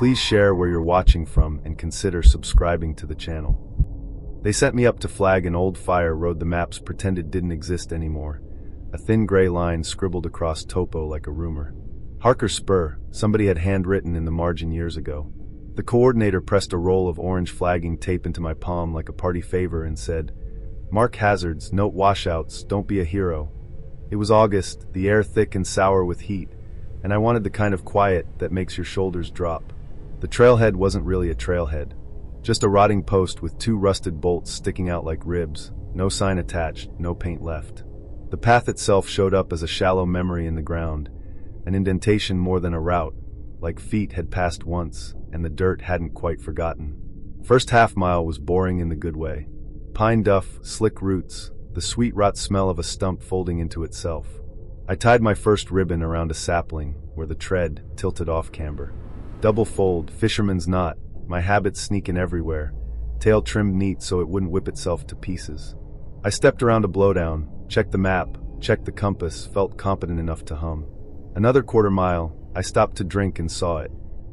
Please share where you're watching from and consider subscribing to the channel. They sent me up to flag an old fire road the maps pretended didn't exist anymore. A thin gray line scribbled across topo like a rumor. Harker Spur, somebody had handwritten in the margin years ago. The coordinator pressed a roll of orange flagging tape into my palm like a party favor and said, "Mark hazards, note washouts, don't be a hero." It was August, the air thick and sour with heat, and I wanted the kind of quiet that makes your shoulders drop. The trailhead wasn't really a trailhead. Just a rotting post with 2 rusted bolts sticking out like ribs, no sign attached, no paint left. The path itself showed up as a shallow memory in the ground, an indentation more than a route, like feet had passed once, and the dirt hadn't quite forgotten. First half mile was boring in the good way. Pine duff, slick roots, the sweet rot smell of a stump folding into itself. I tied my first ribbon around a sapling, where the tread tilted off camber. Double fold, fisherman's knot, my habits sneaking everywhere, tail trimmed neat so it wouldn't whip itself to pieces. I stepped around a blowdown, checked the map, checked the compass, felt competent enough to hum. Another quarter mile, I stopped to drink and saw it.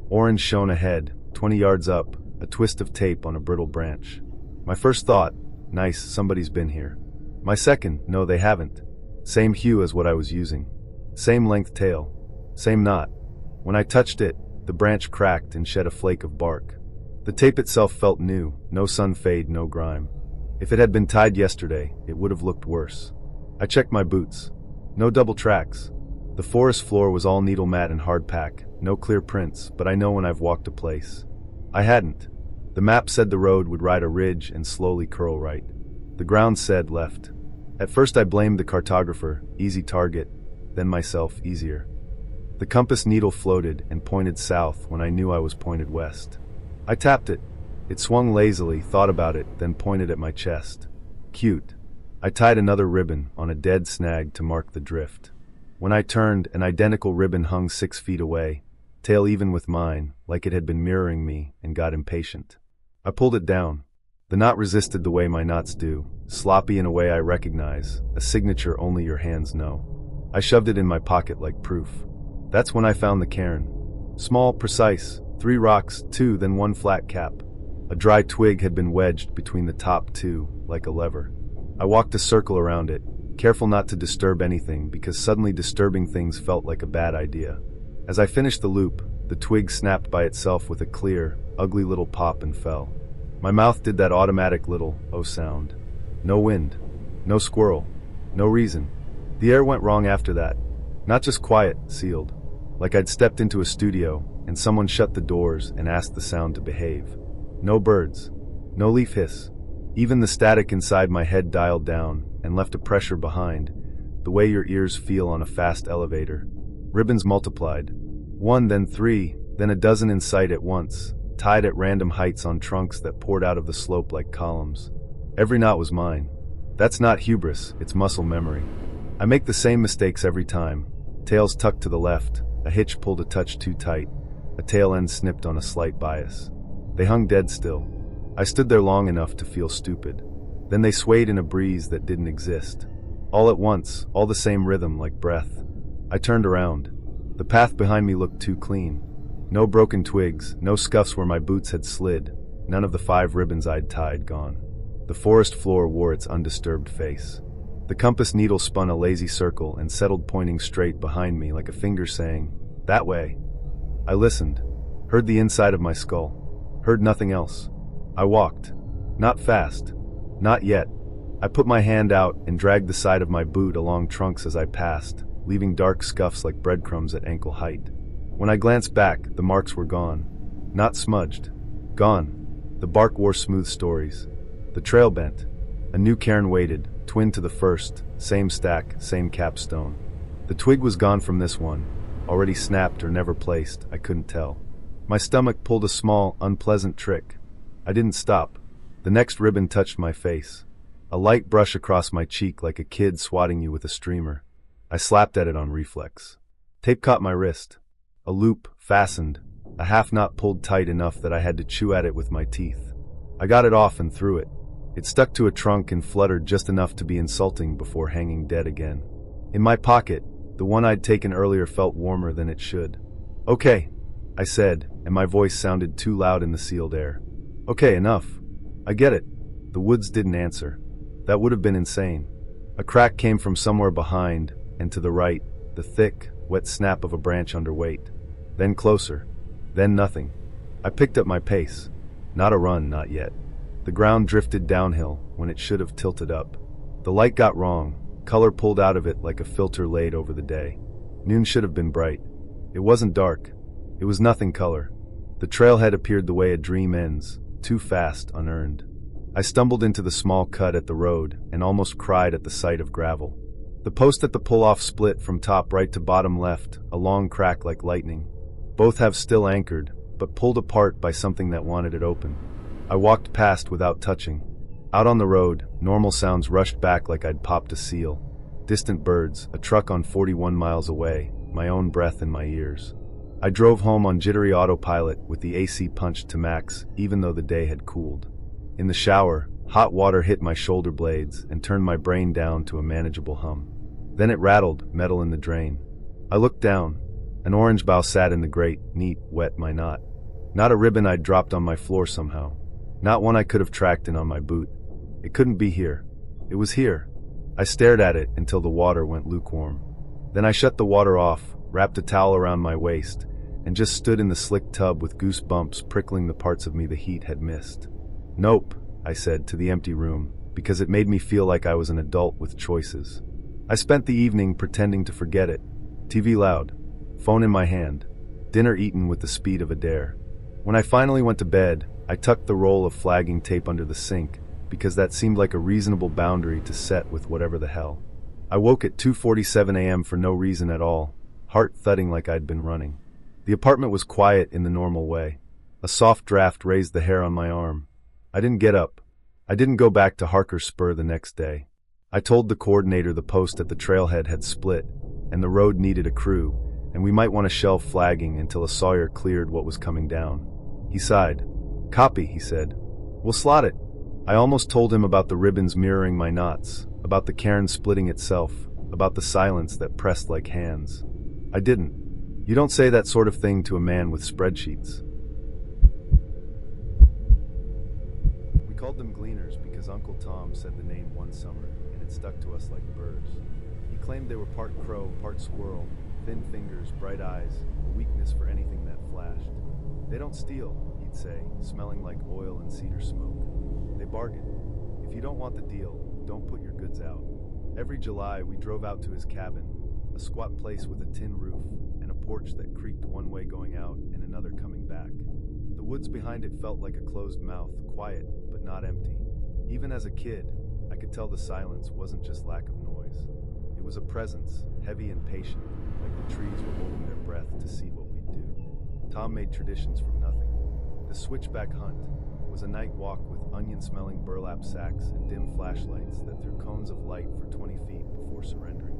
Orange shone ahead, 20 yards up, a twist of tape on a brittle branch. My first thought, nice, somebody's been here. My second, no they haven't. Same hue as what I was using. Same length tail. Same knot. When I touched it, the branch cracked and shed a flake of bark. The tape itself felt new, no sun fade, no grime. If it had been tied yesterday, it would have looked worse. I checked my boots. No double tracks. The forest floor was all needle mat and hard pack, no clear prints, but I know when I've walked a place. I hadn't. The map said the road would ride a ridge and slowly curl right. The ground said left. At first I blamed the cartographer, easy target, then myself, easier. The compass needle floated and pointed south when I knew I was pointed west. I tapped it. It swung lazily, thought about it, then pointed at my chest. Cute. I tied another ribbon on a dead snag to mark the drift. When I turned, an identical ribbon hung 6 feet away, tail even with mine, like it had been mirroring me, and got impatient. I pulled it down. The knot resisted the way my knots do, sloppy in a way I recognize, a signature only your hands know. I shoved it in my pocket like proof. That's when I found the cairn. Small, precise, 3 rocks, 2, then 1 flat cap. A dry twig had been wedged between the top 2, like a lever. I walked a circle around it, careful not to disturb anything because suddenly disturbing things felt like a bad idea. As I finished the loop, the twig snapped by itself with a clear, ugly little pop and fell. My mouth did that automatic little, oh sound. No wind. No squirrel. No reason. The air went wrong after that. Not just quiet, sealed. Like I'd stepped into a studio, and someone shut the doors and asked the sound to behave. No birds. No leaf hiss. Even the static inside my head dialed down and left a pressure behind, the way your ears feel on a fast elevator. Ribbons multiplied. 1, then 3, then a dozen in sight at once, tied at random heights on trunks that poured out of the slope like columns. Every knot was mine. That's not hubris, it's muscle memory. I make the same mistakes every time. Tails tucked to the left, a hitch pulled a touch too tight, a tail end snipped on a slight bias. They hung dead still. I stood there long enough to feel stupid. Then they swayed in a breeze that didn't exist. All at once, all the same rhythm like breath. I turned around. The path behind me looked too clean. No broken twigs, no scuffs where my boots had slid, none of the 5 ribbons I'd tied gone. The forest floor wore its undisturbed face. The compass needle spun a lazy circle and settled pointing straight behind me like a finger saying, "That way." I listened, heard the inside of my skull, heard nothing else. I walked. Not fast. Not yet. I put my hand out and dragged the side of my boot along trunks as I passed, leaving dark scuffs like breadcrumbs at ankle height. When I glanced back, the marks were gone. Not smudged. Gone. The bark wore smooth stories. The trail bent. A new cairn waited, twin to the first, same stack, same capstone. The twig was gone from this one, already snapped or never placed, I couldn't tell. My stomach pulled a small, unpleasant trick. I didn't stop. The next ribbon touched my face. A light brush across my cheek like a kid swatting you with a streamer. I slapped at it on reflex. Tape caught my wrist. A loop, fastened, a half knot pulled tight enough that I had to chew at it with my teeth. I got it off and threw it. It stuck to a trunk and fluttered just enough to be insulting before hanging dead again. In my pocket, the one I'd taken earlier felt warmer than it should. "Okay," I said, and my voice sounded too loud in the sealed air. Okay, enough. I get it. The woods didn't answer. That would have been insane. A crack came from somewhere behind, and to the right, the thick, wet snap of a branch under weight. Then closer. Then nothing. I picked up my pace. Not a run, not yet. The ground drifted downhill when it should have tilted up. The light got wrong, color pulled out of it like a filter laid over the day. Noon should have been bright. It wasn't dark. It was nothing color. The trailhead appeared the way a dream ends, too fast, unearned. I stumbled into the small cut at the road and almost cried at the sight of gravel. The post at the pull-off split from top right to bottom left, a long crack like lightning. Both have still anchored, but pulled apart by something that wanted it open. I walked past without touching. Out on the road, normal sounds rushed back like I'd popped a seal. Distant birds, a truck on 41 miles away, my own breath in my ears. I drove home on jittery autopilot with the AC punched to max, even though the day had cooled. In the shower, hot water hit my shoulder blades and turned my brain down to a manageable hum. Then it rattled, metal in the drain. I looked down. An orange bough sat in the grate, neat, wet my knot. Not a ribbon I'd dropped on my floor somehow. Not one I could have tracked in on my boot. It couldn't be here. It was here. I stared at it until the water went lukewarm. Then I shut the water off, wrapped a towel around my waist, and just stood in the slick tub with goosebumps prickling the parts of me the heat had missed. Nope, I said to the empty room, because it made me feel like I was an adult with choices. I spent the evening pretending to forget it. TV loud, phone in my hand, dinner eaten with the speed of a dare. When I finally went to bed, I tucked the roll of flagging tape under the sink, because that seemed like a reasonable boundary to set with whatever the hell. I woke at 2:47 a.m. for no reason at all, heart thudding like I'd been running. The apartment was quiet in the normal way. A soft draft raised the hair on my arm. I didn't get up. I didn't go back to Harker's Spur the next day. I told the coordinator the post at the trailhead had split, and the road needed a crew, and we might want to shelve flagging until a sawyer cleared what was coming down. He sighed. Copy, he said. We'll slot it. I almost told him about the ribbons mirroring my knots, about the cairn splitting itself, about the silence that pressed like hands. I didn't. You don't say that sort of thing to a man with spreadsheets. We called them gleaners because Uncle Tom said the name one summer, and it stuck to us like burrs. He claimed they were part crow, part squirrel, thin fingers, bright eyes, a weakness for anything that flashed. They don't steal, he'd say, smelling like oil and cedar smoke. They bargain. If you don't want the deal, don't put your goods out. Every July, we drove out to his cabin, a squat place with a tin roof and a porch that creaked one way going out and another coming back. The woods behind it felt like a closed mouth, quiet but not empty. Even as a kid, I could tell the silence wasn't just lack of noise. It was a presence, heavy and patient, like the trees were holding their breath to see what we'd do. Tom made traditions from nothing. The switchback hunt was a night walk with onion-smelling burlap sacks and dim flashlights that threw cones of light for 20 feet before surrendering.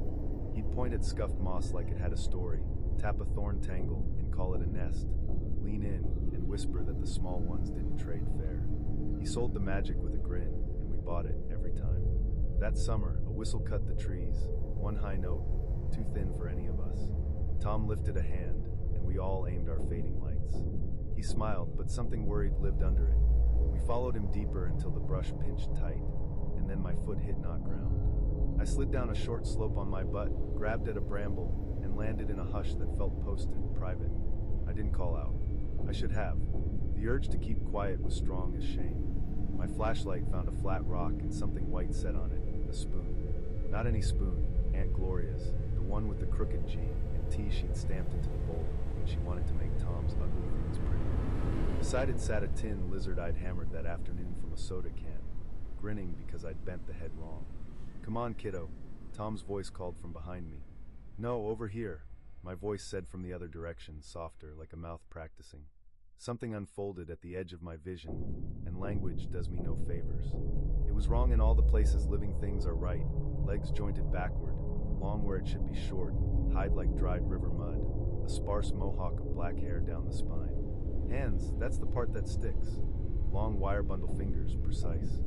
He'd point at scuffed moss like it had a story, tap a thorn tangle and call it a nest, lean in and whisper that the small ones didn't trade fair. He sold the magic with a grin, and we bought it every time. That summer, a whistle cut the trees, one high note, too thin for any of us. Tom lifted a hand, and we all aimed our fading lights. He smiled, but something worried lived under it. We followed him deeper until the brush pinched tight, and then my foot hit knot ground. I slid down a short slope on my butt, grabbed at a bramble, and landed in a hush that felt posted, private. I didn't call out. I should have. The urge to keep quiet was strong as shame. My flashlight found a flat rock and something white set on it, a spoon. Not any spoon, Aunt Gloria's, the one with the crooked G and T she'd stamped into the bowl when she wanted to make Tom's ugly things pretty. Beside it sat a tin lizard I'd hammered that afternoon from a soda can, grinning because I'd bent the head wrong. Come on, kiddo, Tom's voice called from behind me. No, over here, my voice said from the other direction, softer, like a mouth practicing. Something unfolded at the edge of my vision, and language does me no favors. It was wrong in all the places living things are right, legs jointed backward, long where it should be short, hide like dried river mud, a sparse mohawk of black hair down the spine. Hands, that's the part that sticks. Long wire bundle fingers, precise.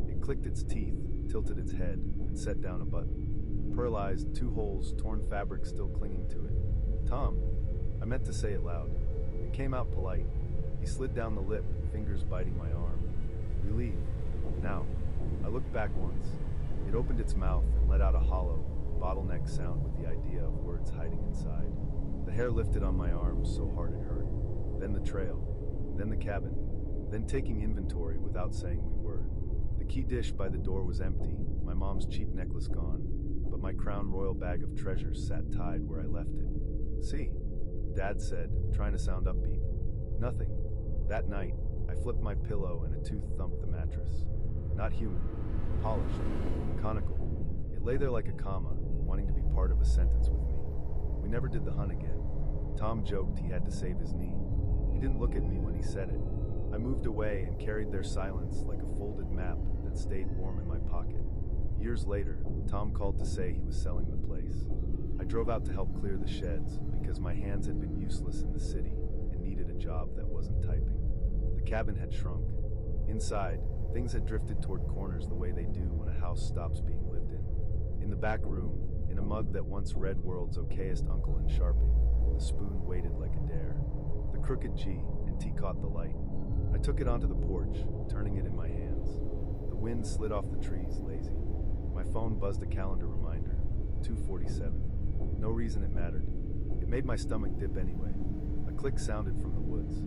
It clicked its teeth, tilted its head, and set down a button. Pearlized, 2 holes, torn fabric still clinging to it. Tom, I meant to say it loud. It came out polite. He slid down the lip, fingers biting my arm. We leave. Now. I looked back once. It opened its mouth and let out a hollow, bottleneck sound with the idea of words hiding inside. The hair lifted on my arms so hard it hurt. Then the trail. Then the cabin. Then taking inventory without saying we were. The key dish by the door was empty, my mom's cheap necklace gone, but my Crown Royal bag of treasures sat tied where I left it. See? Dad said, trying to sound upbeat. Nothing. That night, I flipped my pillow and a tooth thumped the mattress. Not human. Polished. Conical. It lay there like a comma, wanting to be part of a sentence with me. We never did the hunt again. Tom joked he had to save his knee. He didn't look at me when he said it. I moved away and carried their silence like a folded map that stayed warm in my pocket. Years later, Tom called to say he was selling the place. I drove out to help clear the sheds because my hands had been useless in the city and needed a job that wasn't typing. The cabin had shrunk. Inside, things had drifted toward corners the way they do when a house stops being lived in. In the back room, in a mug that once read World's Okayest Uncle in Sharpie, the spoon waited like a dare. The crooked G and T caught the light. I took it onto the porch, turning it in my hands. The wind slid off the trees, lazy. My phone buzzed a calendar reminder, 2:47. No reason it mattered. It made my stomach dip anyway. A click sounded from the woods.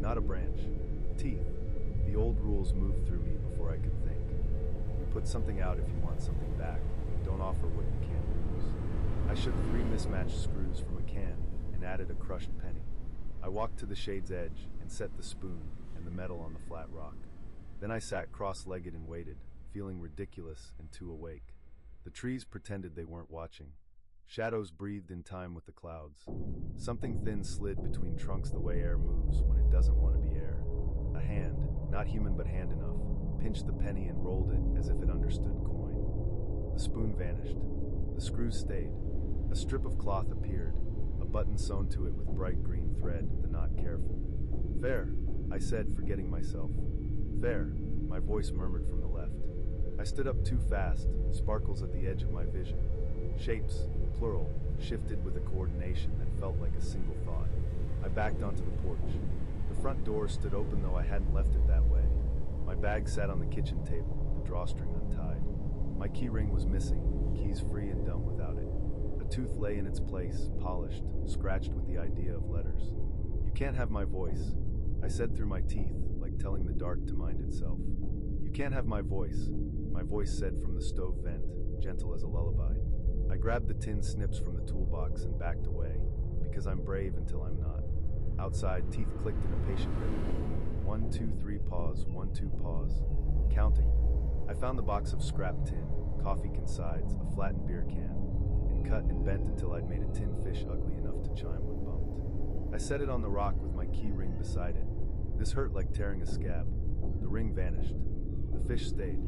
Not a branch. Teeth. The old rules moved through me before I could think. You put something out if you want something back. Don't offer what you can't lose. I shook 3 mismatched screws from a can and added a crushed penny. I walked to the shade's edge and set the spoon and the metal on the flat rock. Then I sat cross-legged and waited, feeling ridiculous and too awake. The trees pretended they weren't watching. Shadows breathed in time with the clouds. Something thin slid between trunks the way air moves when it doesn't want to be air. A hand, not human but hand enough, pinched the penny and rolled it as if it understood coin. The spoon vanished. The screws stayed. A strip of cloth appeared, a button sewn to it with bright green thread, the knot careful. Fair, I said, forgetting myself. Fair, my voice murmured from the left. I stood up too fast, sparkles at the edge of my vision. Shapes, plural, shifted with a coordination that felt like a single thought. I backed onto the porch. The front door stood open though I hadn't left it that way. My bag sat on the kitchen table, the drawstring untied. My key ring was missing, keys free and dumb without it. A tooth lay in its place, polished, scratched with the idea of letters. You can't have my voice, I said through my teeth, like telling the dark to mind itself. You can't have my voice said from the stove vent, gentle as a lullaby. I grabbed the tin snips from the toolbox and backed away, because I'm brave until I'm not. Outside, teeth clicked in a patient rhythm. 1, 2, 3, pause, 1, 2, pause. Counting. I found the box of scrap tin, coffee can sides, a flattened beer can, and cut and bent until I'd made a tin fish ugly enough to chime when bumped. I set it on the rock with my key ring beside it. This hurt like tearing a scab. The ring vanished. The fish stayed.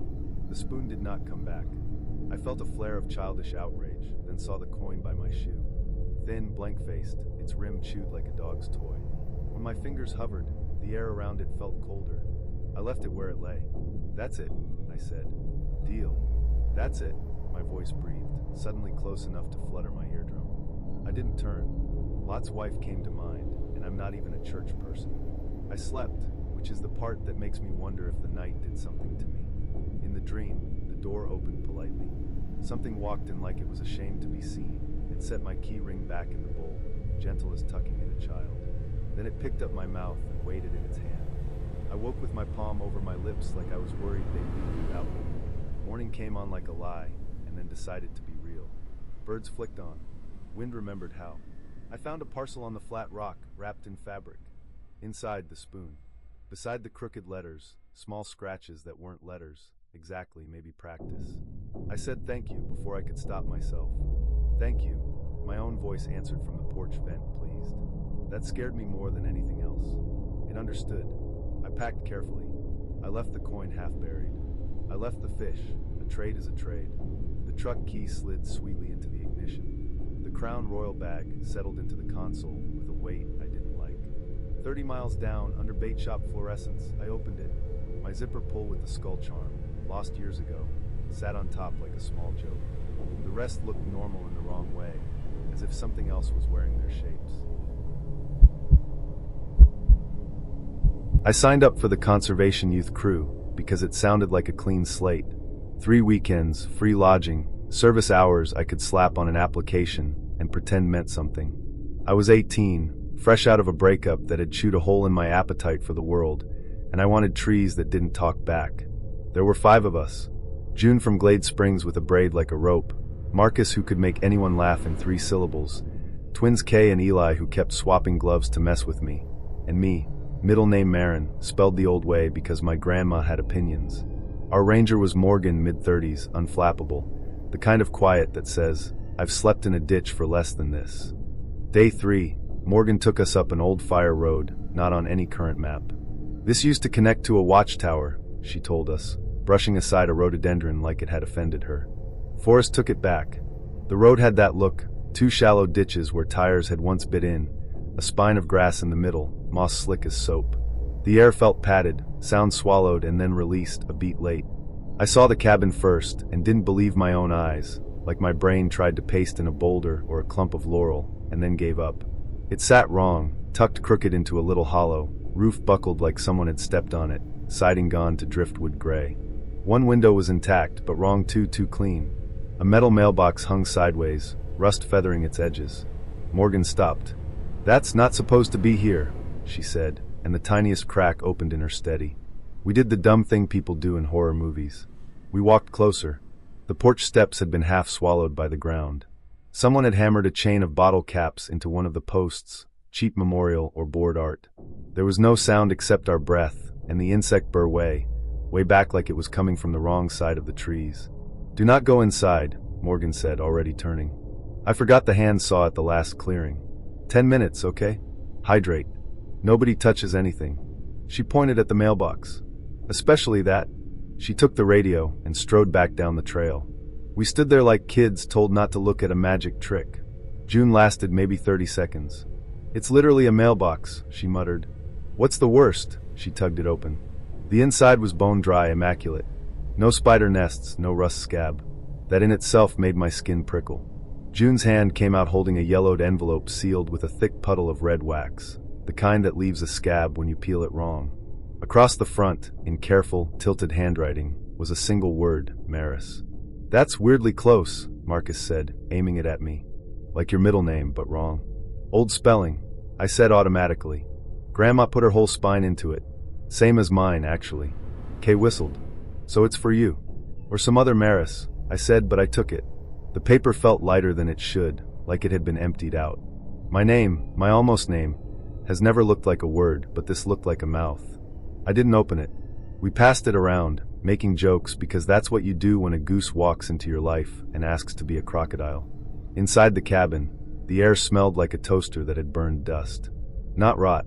The spoon did not come back. I felt a flare of childish outrage, then saw the coin by my shoe. Thin, blank-faced, its rim chewed like a dog's toy. When my fingers hovered, the air around it felt colder. I left it where it lay. That's it, I said. Deal. That's it, my voice breathed, suddenly close enough to flutter my eardrum. I didn't turn. Lot's wife came to mind, and I'm not even a church person. I slept, which is the part that makes me wonder if the night did something to me. In the dream, the door opened politely. Something walked in like it was ashamed to be seen, and set my key ring back in the bowl, gentle as tucking in a child. Then it picked up my mouth and waited in its hand. I woke with my palm over my lips like I was worried they'd leave without me. Morning came on like a lie, and then decided to be real. Birds flicked on. Wind remembered how. I found a parcel on the flat rock, wrapped in fabric. Inside, the spoon. Beside the crooked letters, small scratches that weren't letters, exactly, maybe practice. I said thank you before I could stop myself. Thank you, my own voice answered from the porch vent, pleased. That scared me more than anything else. It understood. I packed carefully. I left the coin half buried. I left the fish. A trade is a trade. The truck key slid sweetly into the ignition. The Crown Royal bag settled into the console with a weight I didn't like. 30 miles down, under bait shop fluorescence, I opened it. My zipper pull with the skull charm, lost years ago, sat on top like a small joke. The rest looked normal in the wrong way, as if something else was wearing their shapes. I signed up for the Conservation Youth Crew because it sounded like a clean slate. 3 weekends, free lodging, service hours I could slap on an application and pretend meant something. I was 18, fresh out of a breakup that had chewed a hole in my appetite for the world, and I wanted trees that didn't talk back. There were 5 of us. June from Glade Springs with a braid like a rope, Marcus who could make anyone laugh in 3 syllables, twins Kay and Eli who kept swapping gloves to mess with me, and me, middle name Marin, spelled the old way because my grandma had opinions. Our ranger was Morgan, mid-30s, unflappable, the kind of quiet that says, "I've slept in a ditch for less than this." Day 3, Morgan took us up an old fire road, not on any current map. "This used to connect to a watchtower," she told us, brushing aside a rhododendron like it had offended her. Forrest took it back. The road had that look, 2 shallow ditches where tires had once bit in, a spine of grass in the middle, moss slick as soap. The air felt padded, sound swallowed and then released, a beat late. I saw the cabin first and didn't believe my own eyes, like my brain tried to paste in a boulder or a clump of laurel, and then gave up. It sat wrong, tucked crooked into a little hollow, roof buckled like someone had stepped on it, siding gone to driftwood gray. 1 window was intact, but wrong too clean. A metal mailbox hung sideways, rust feathering its edges. Morgan stopped. "That's not supposed to be here," she said, and the tiniest crack opened in her steady. We did the dumb thing people do in horror movies. We walked closer. The porch steps had been half swallowed by the ground. Someone had hammered a chain of bottle caps into one of the posts, cheap memorial or board art. There was no sound except our breath, and the insect burr way back like it was coming from the wrong side of the trees. "Do not go inside," Morgan said, already turning. I forgot the hand saw at the last clearing. 10 minutes, okay? Hydrate. Nobody touches anything." She pointed at the mailbox. "Especially that." She took the radio and strode back down the trail. We stood there like kids told not to look at a magic trick. June lasted maybe 30 seconds. "It's literally a mailbox," she muttered. "What's the worst?" She tugged it open. The inside was bone dry, immaculate. No spider nests, no rust scab. That in itself made my skin prickle. June's hand came out holding a yellowed envelope sealed with a thick puddle of red wax, the kind that leaves a scab when you peel it wrong. Across the front, in careful, tilted handwriting, was a single word, Maris. "That's weirdly close," Marcus said, aiming it at me. "Like your middle name, but wrong." "Old spelling," I said automatically. Grandma put her whole spine into it. "Same as mine, actually." Kay whistled. "So it's for you." "Or some other Maris," I said, but I took it. The paper felt lighter than it should, like it had been emptied out. My name, my almost name, has never looked like a word, but this looked like a mouth. I didn't open it. We passed it around, making jokes because that's what you do when a goose walks into your life and asks to be a crocodile. Inside the cabin, the air smelled like a toaster that had burned dust. Not rot,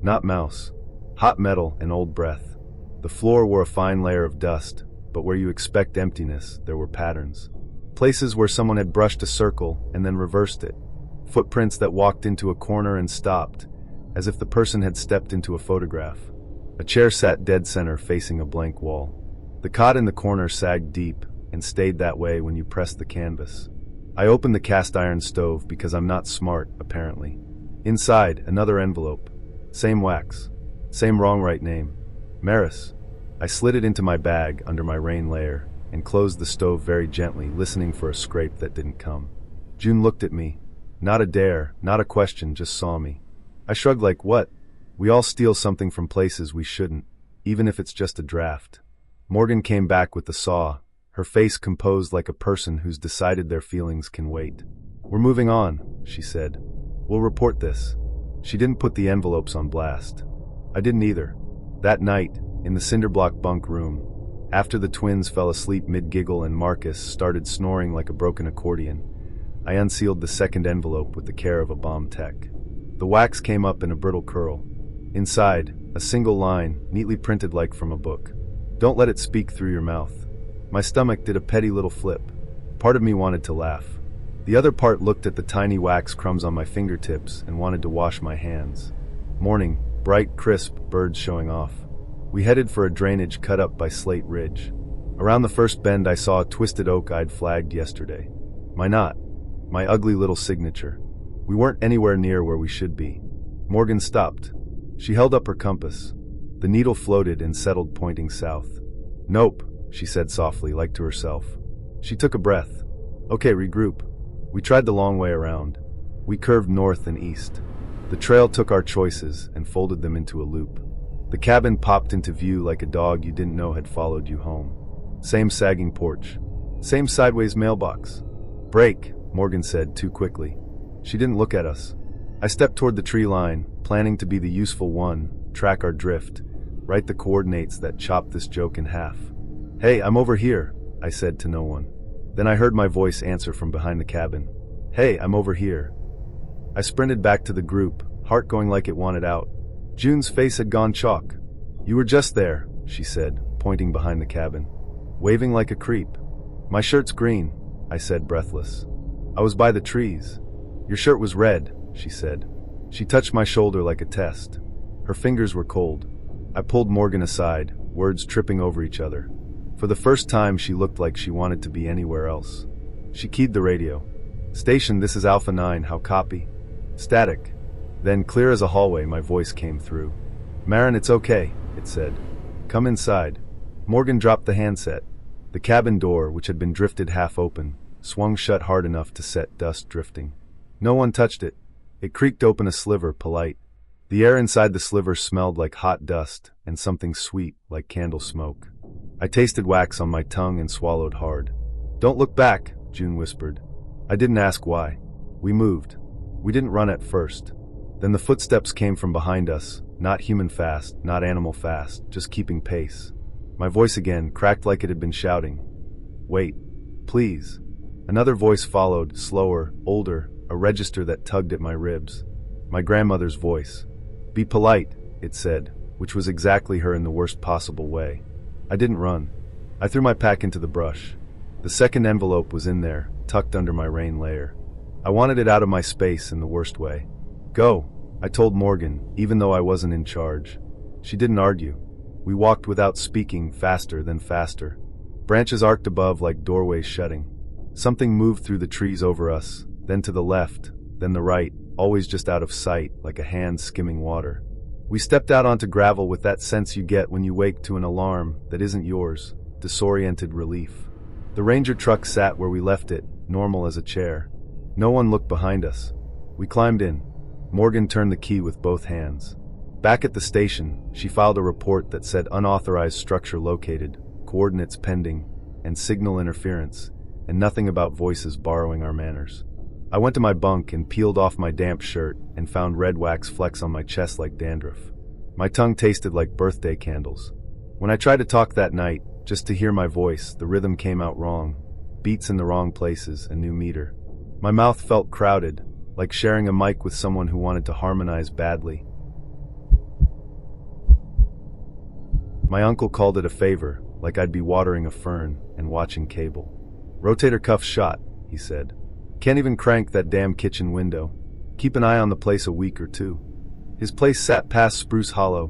not mouse, hot metal and old breath. The floor wore a fine layer of dust, but where you expect emptiness, there were patterns. Places where someone had brushed a circle and then reversed it. Footprints that walked into a corner and stopped, as if the person had stepped into a photograph. A chair sat dead center facing a blank wall. The cot in the corner sagged deep and stayed that way when you pressed the canvas. I opened the cast iron stove because I'm not smart, apparently. Inside, another envelope. Same wax. Same wrong right name. Maris. I slid it into my bag under my rain layer and closed the stove very gently, listening for a scrape that didn't come. June looked at me. Not a dare, not a question, just saw me. I shrugged like, what? We all steal something from places we shouldn't, even if it's just a draft. Morgan came back with the saw, her face composed like a person who's decided their feelings can wait. "We're moving on," she said. "We'll report this." She didn't put the envelopes on blast. I didn't either. That night, in the cinderblock bunk room, after the twins fell asleep mid-giggle and Marcus started snoring like a broken accordion, I unsealed the second envelope with the care of a bomb tech. The wax came up in a brittle curl. Inside, a single line, neatly printed like from a book. "Don't let it speak through your mouth." My stomach did a petty little flip. Part of me wanted to laugh. The other part looked at the tiny wax crumbs on my fingertips and wanted to wash my hands. Morning, bright, crisp, birds showing off. We headed for a drainage cut up by Slate Ridge. Around the first bend I saw a twisted oak I'd flagged yesterday. My knot. My ugly little signature. We weren't anywhere near where we should be. Morgan stopped. She held up her compass. The needle floated and settled, pointing south. "Nope," she said softly, like to herself. She took a breath. "Okay, regroup." We tried the long way around. We curved north and east. The trail took our choices and folded them into a loop. The cabin popped into view like a dog you didn't know had followed you home. Same sagging porch. Same sideways mailbox. "Brake," Morgan said too quickly. She didn't look at us. I stepped toward the tree line, planning to be the useful one, track our drift, write the coordinates that chopped this joke in half. "Hey, I'm over here," I said to no one. Then I heard my voice answer from behind the cabin. "Hey, I'm over here." I sprinted back to the group, heart going like it wanted out. June's face had gone chalk. "You were just there," she said, pointing behind the cabin. "Waving like a creep." "My shirt's green," I said, breathless. "I was by the trees." "Your shirt was red," she said. She touched my shoulder like a test. Her fingers were cold. I pulled Morgan aside, words tripping over each other. For the first time, she looked like she wanted to be anywhere else. She keyed the radio. "Station, this is Alpha 9, how copy?" "Static." Then, clear as a hallway, my voice came through. "Marin, it's okay," it said. "Come inside." Morgan dropped the handset. The cabin door, which had been drifted half open, swung shut hard enough to set dust drifting. No one touched it. It creaked open a sliver, polite. The air inside the sliver smelled like hot dust and something sweet like candle smoke. I tasted wax on my tongue and swallowed hard. "Don't look back," June whispered. I didn't ask why. We moved. We didn't run at first. Then the footsteps came from behind us, not human fast, not animal fast, just keeping pace. My voice again, cracked like it had been shouting. "Wait, please." Another voice followed, slower, older, a register that tugged at my ribs. My grandmother's voice. "Be polite," it said, which was exactly her in the worst possible way. I didn't run. I threw my pack into the brush. The second envelope was in there, tucked under my rain layer. I wanted it out of my space in the worst way. "Go," I told Morgan, even though I wasn't in charge. She didn't argue. We walked without speaking, faster than faster. Branches arced above like doorways shutting. Something moved through the trees over us, then to the left, then the right, always just out of sight, like a hand skimming water. We stepped out onto gravel with that sense you get when you wake to an alarm that isn't yours, disoriented relief. The ranger truck sat where we left it, normal as a chair. No one looked behind us. We climbed in. Morgan turned the key with both hands. Back at the station, she filed a report that said unauthorized structure located, coordinates pending, and signal interference, and nothing about voices borrowing our manners. I went to my bunk and peeled off my damp shirt and found red wax flecks on my chest like dandruff. My tongue tasted like birthday candles. When I tried to talk that night, just to hear my voice, the rhythm came out wrong. Beats in the wrong places, a new meter. My mouth felt crowded, like sharing a mic with someone who wanted to harmonize badly. My uncle called it a favor, like I'd be watering a fern and watching cable. "Rotator cuff shot," he said. "Can't even crank that damn kitchen window. Keep an eye on the place a week or two." His place sat past Spruce Hollow,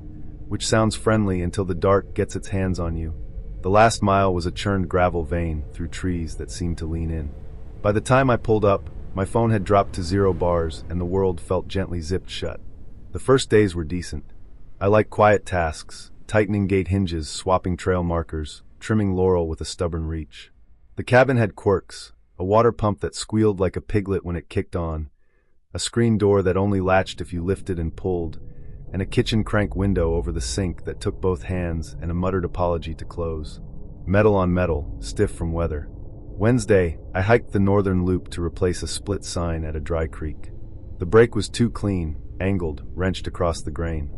which sounds friendly until the dark gets its hands on you. The last mile was a churned gravel vein through trees that seemed to lean in. By the time I pulled up, my phone had dropped to 0 bars and the world felt gently zipped shut. The first days were decent. I liked quiet tasks, tightening gate hinges, swapping trail markers, trimming laurel with a stubborn reach. The cabin had quirks. A water pump that squealed like a piglet when it kicked on, a screen door that only latched if you lifted and pulled, and a kitchen crank window over the sink that took both hands and a muttered apology to close. Metal on metal, stiff from weather. Wednesday, I hiked the northern loop to replace a split sign at a dry creek. The brake was too clean, angled, wrenched across the grain.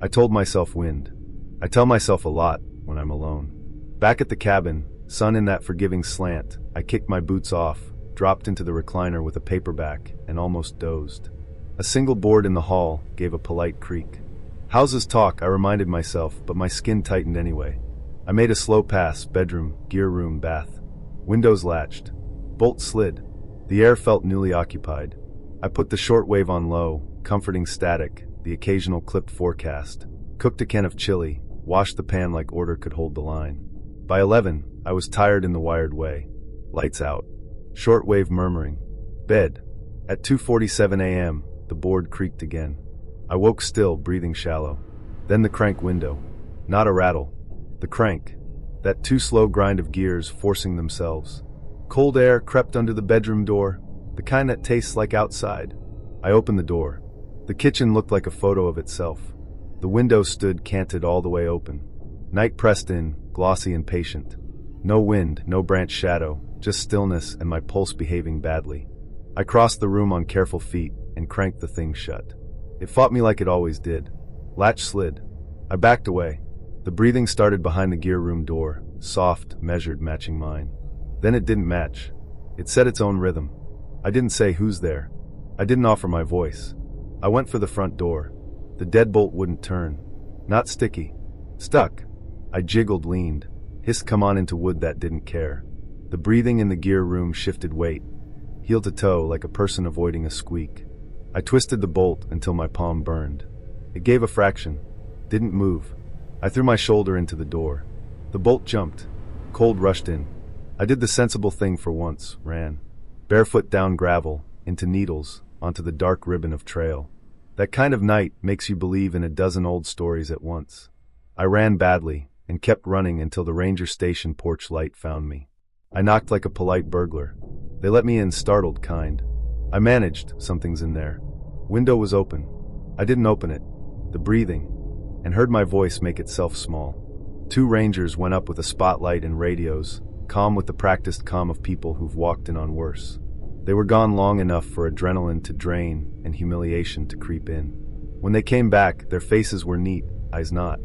I told myself wind. I tell myself a lot when I'm alone. Back at the cabin, sun in that forgiving slant, I kicked my boots off, dropped into the recliner with a paperback, and almost dozed. A single board in the hall gave a polite creak. Houses talk, I reminded myself, but my skin tightened anyway. I made a slow pass, bedroom, gear room, bath. Windows latched. Bolt slid. The air felt newly occupied. I put the shortwave on low, comforting static, the occasional clipped forecast. Cooked a can of chili, washed the pan like order could hold the line. By 11, I was tired in the wired way. Lights out. Shortwave murmuring. Bed. At 2:47 a.m., the board creaked again. I woke still, breathing shallow. Then the crank window. Not a rattle. The crank. That too slow grind of gears forcing themselves. Cold air crept under the bedroom door, the kind that tastes like outside. I opened the door. The kitchen looked like a photo of itself. The window stood canted all the way open. Night pressed in, glossy and patient. No wind, no branch shadow, just stillness and my pulse behaving badly. I crossed the room on careful feet and cranked the thing shut. It fought me like it always did. Latch slid. I backed away. The breathing started behind the gear room door, soft, measured, matching mine. Then it didn't match. It set its own rhythm. I didn't say who's there. I didn't offer my voice. I went for the front door. The deadbolt wouldn't turn. Not sticky. Stuck. I jiggled, leaned, hissed come on into wood that didn't care. The breathing in the gear room shifted weight, heel to toe like a person avoiding a squeak. I twisted the bolt until my palm burned. It gave a fraction. Didn't move. I threw my shoulder into the door. The bolt jumped. Cold rushed in. I did the sensible thing for once, ran. Barefoot down gravel, into needles, onto the dark ribbon of trail. That kind of night makes you believe in a dozen old stories at once. I ran badly, and kept running until the ranger station porch light found me. I knocked like a polite burglar. They let me in, startled kind. I managed, something's in there. Window was open. I didn't open it. The breathing, and heard my voice make itself small. 2 rangers went up with a spotlight and radios, calm with the practiced calm of people who've walked in on worse. They were gone long enough for adrenaline to drain and humiliation to creep in. When they came back, their faces were neat, eyes not.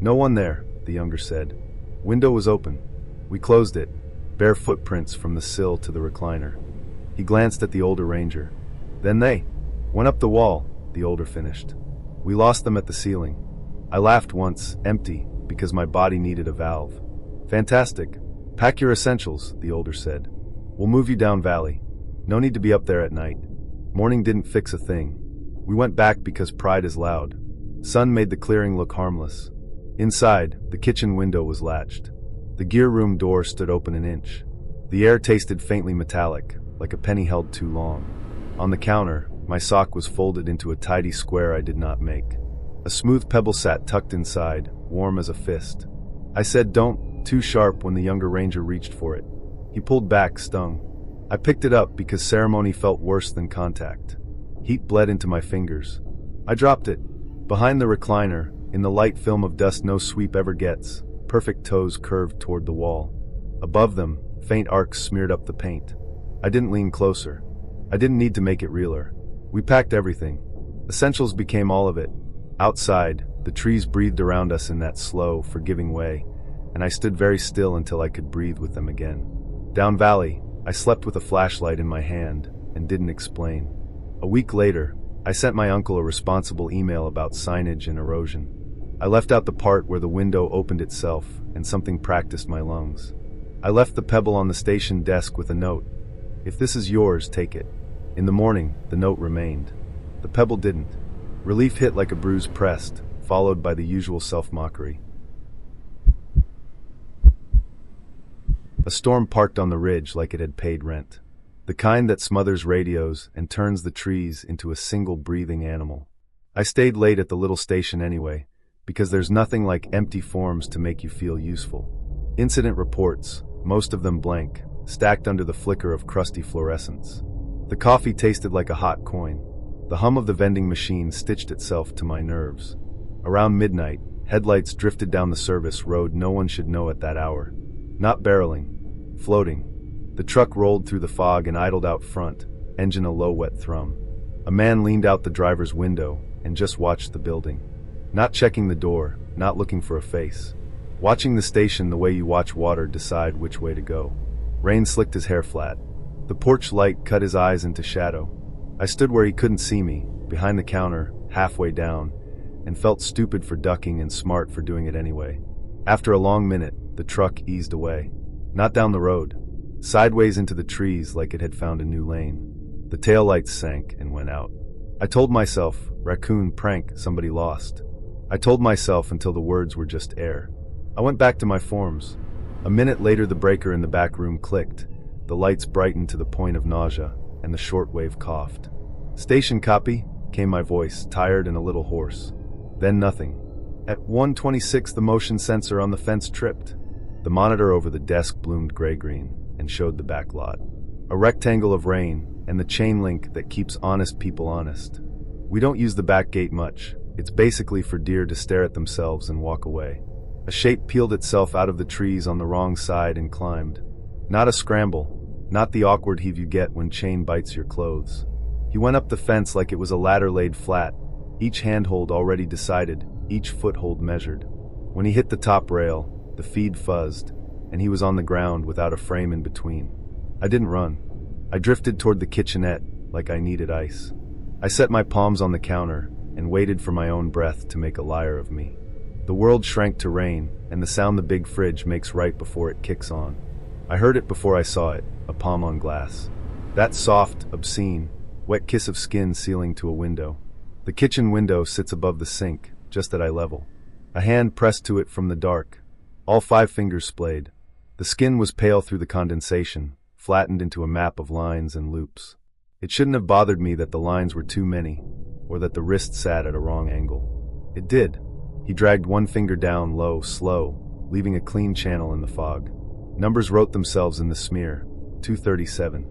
No one there, the younger said. Window was open. We closed it. Bare footprints from the sill to the recliner. He glanced at the older ranger. Then they went up the wall, the older finished. We lost them at the ceiling. I laughed once, empty, because my body needed a valve. Fantastic. Pack your essentials, the older said. We'll move you down valley. No need to be up there at night. Morning didn't fix a thing. We went back because pride is loud. Sun made the clearing look harmless. Inside, the kitchen window was latched. The gear room door stood open an inch. The air tasted faintly metallic, like a penny held too long. On the counter, my sock was folded into a tidy square I did not make. A smooth pebble sat tucked inside, warm as a fist. I said don't, too sharp when the younger ranger reached for it. He pulled back, stung. I picked it up because ceremony felt worse than contact. Heat bled into my fingers. I dropped it. Behind the recliner, in the light film of dust no sweep ever gets, perfect toes curved toward the wall. Above them, faint arcs smeared up the paint. I didn't lean closer. I didn't need to make it realer. We packed everything. Essentials became all of it. Outside, the trees breathed around us in that slow, forgiving way, and I stood very still until I could breathe with them again. Down valley, I slept with a flashlight in my hand and didn't explain. A week later, I sent my uncle a responsible email about signage and erosion. I left out the part where the window opened itself and something practiced my lungs. I left the pebble on the station desk with a note. If this is yours, take it. In the morning, the note remained. The pebble didn't. Relief hit like a bruise pressed, followed by the usual self-mockery. A storm parked on the ridge like it had paid rent. The kind that smothers radios and turns the trees into a single breathing animal. I stayed late at the little station anyway, because there's nothing like empty forms to make you feel useful. Incident reports, most of them blank, stacked under the flicker of crusty fluorescence. The coffee tasted like a hot coin. The hum of the vending machine stitched itself to my nerves. Around midnight, headlights drifted down the service road no one should know at that hour. Not barreling, floating. The truck rolled through the fog and idled out front, engine a low wet thrum. A man leaned out the driver's window and just watched the building. Not checking the door, not looking for a face. Watching the station the way you watch water decide which way to go. Rain slicked his hair flat. The porch light cut his eyes into shadow. I stood where he couldn't see me, behind the counter, halfway down, and felt stupid for ducking and smart for doing it anyway. After a long minute, the truck eased away. Not down the road. Sideways into the trees like it had found a new lane. The taillights sank and went out. I told myself, raccoon prank, somebody lost. I told myself until the words were just air. I went back to my forms. A minute later the breaker in the back room clicked. The lights brightened to the point of nausea, and the shortwave coughed. Station copy, came my voice, tired and a little hoarse. Then nothing. At 1:26, the motion sensor on the fence tripped. The monitor over the desk bloomed gray-green and showed the back lot. A rectangle of rain and the chain link that keeps honest people honest. We don't use the back gate much. It's basically for deer to stare at themselves and walk away. A shape peeled itself out of the trees on the wrong side and climbed. Not a scramble, not the awkward heave you get when chain bites your clothes. He went up the fence like it was a ladder laid flat, each handhold already decided, each foothold measured. When he hit the top rail, the feed fuzzed, and he was on the ground without a frame in between. I didn't run. I drifted toward the kitchenette like I needed ice. I set my palms on the counter and waited for my own breath to make a liar of me. The world shrank to rain, and the sound the big fridge makes right before it kicks on. I heard it before I saw it, a palm on glass. That soft, obscene, wet kiss of skin sealing to a window. The kitchen window sits above the sink, just at eye level. A hand pressed to it from the dark. All 5 fingers splayed. The skin was pale through the condensation, flattened into a map of lines and loops. It shouldn't have bothered me that the lines were too many, or that the wrist sat at a wrong angle. It did. He dragged one finger down low, slow, leaving a clean channel in the fog. Numbers wrote themselves in the smear. 237.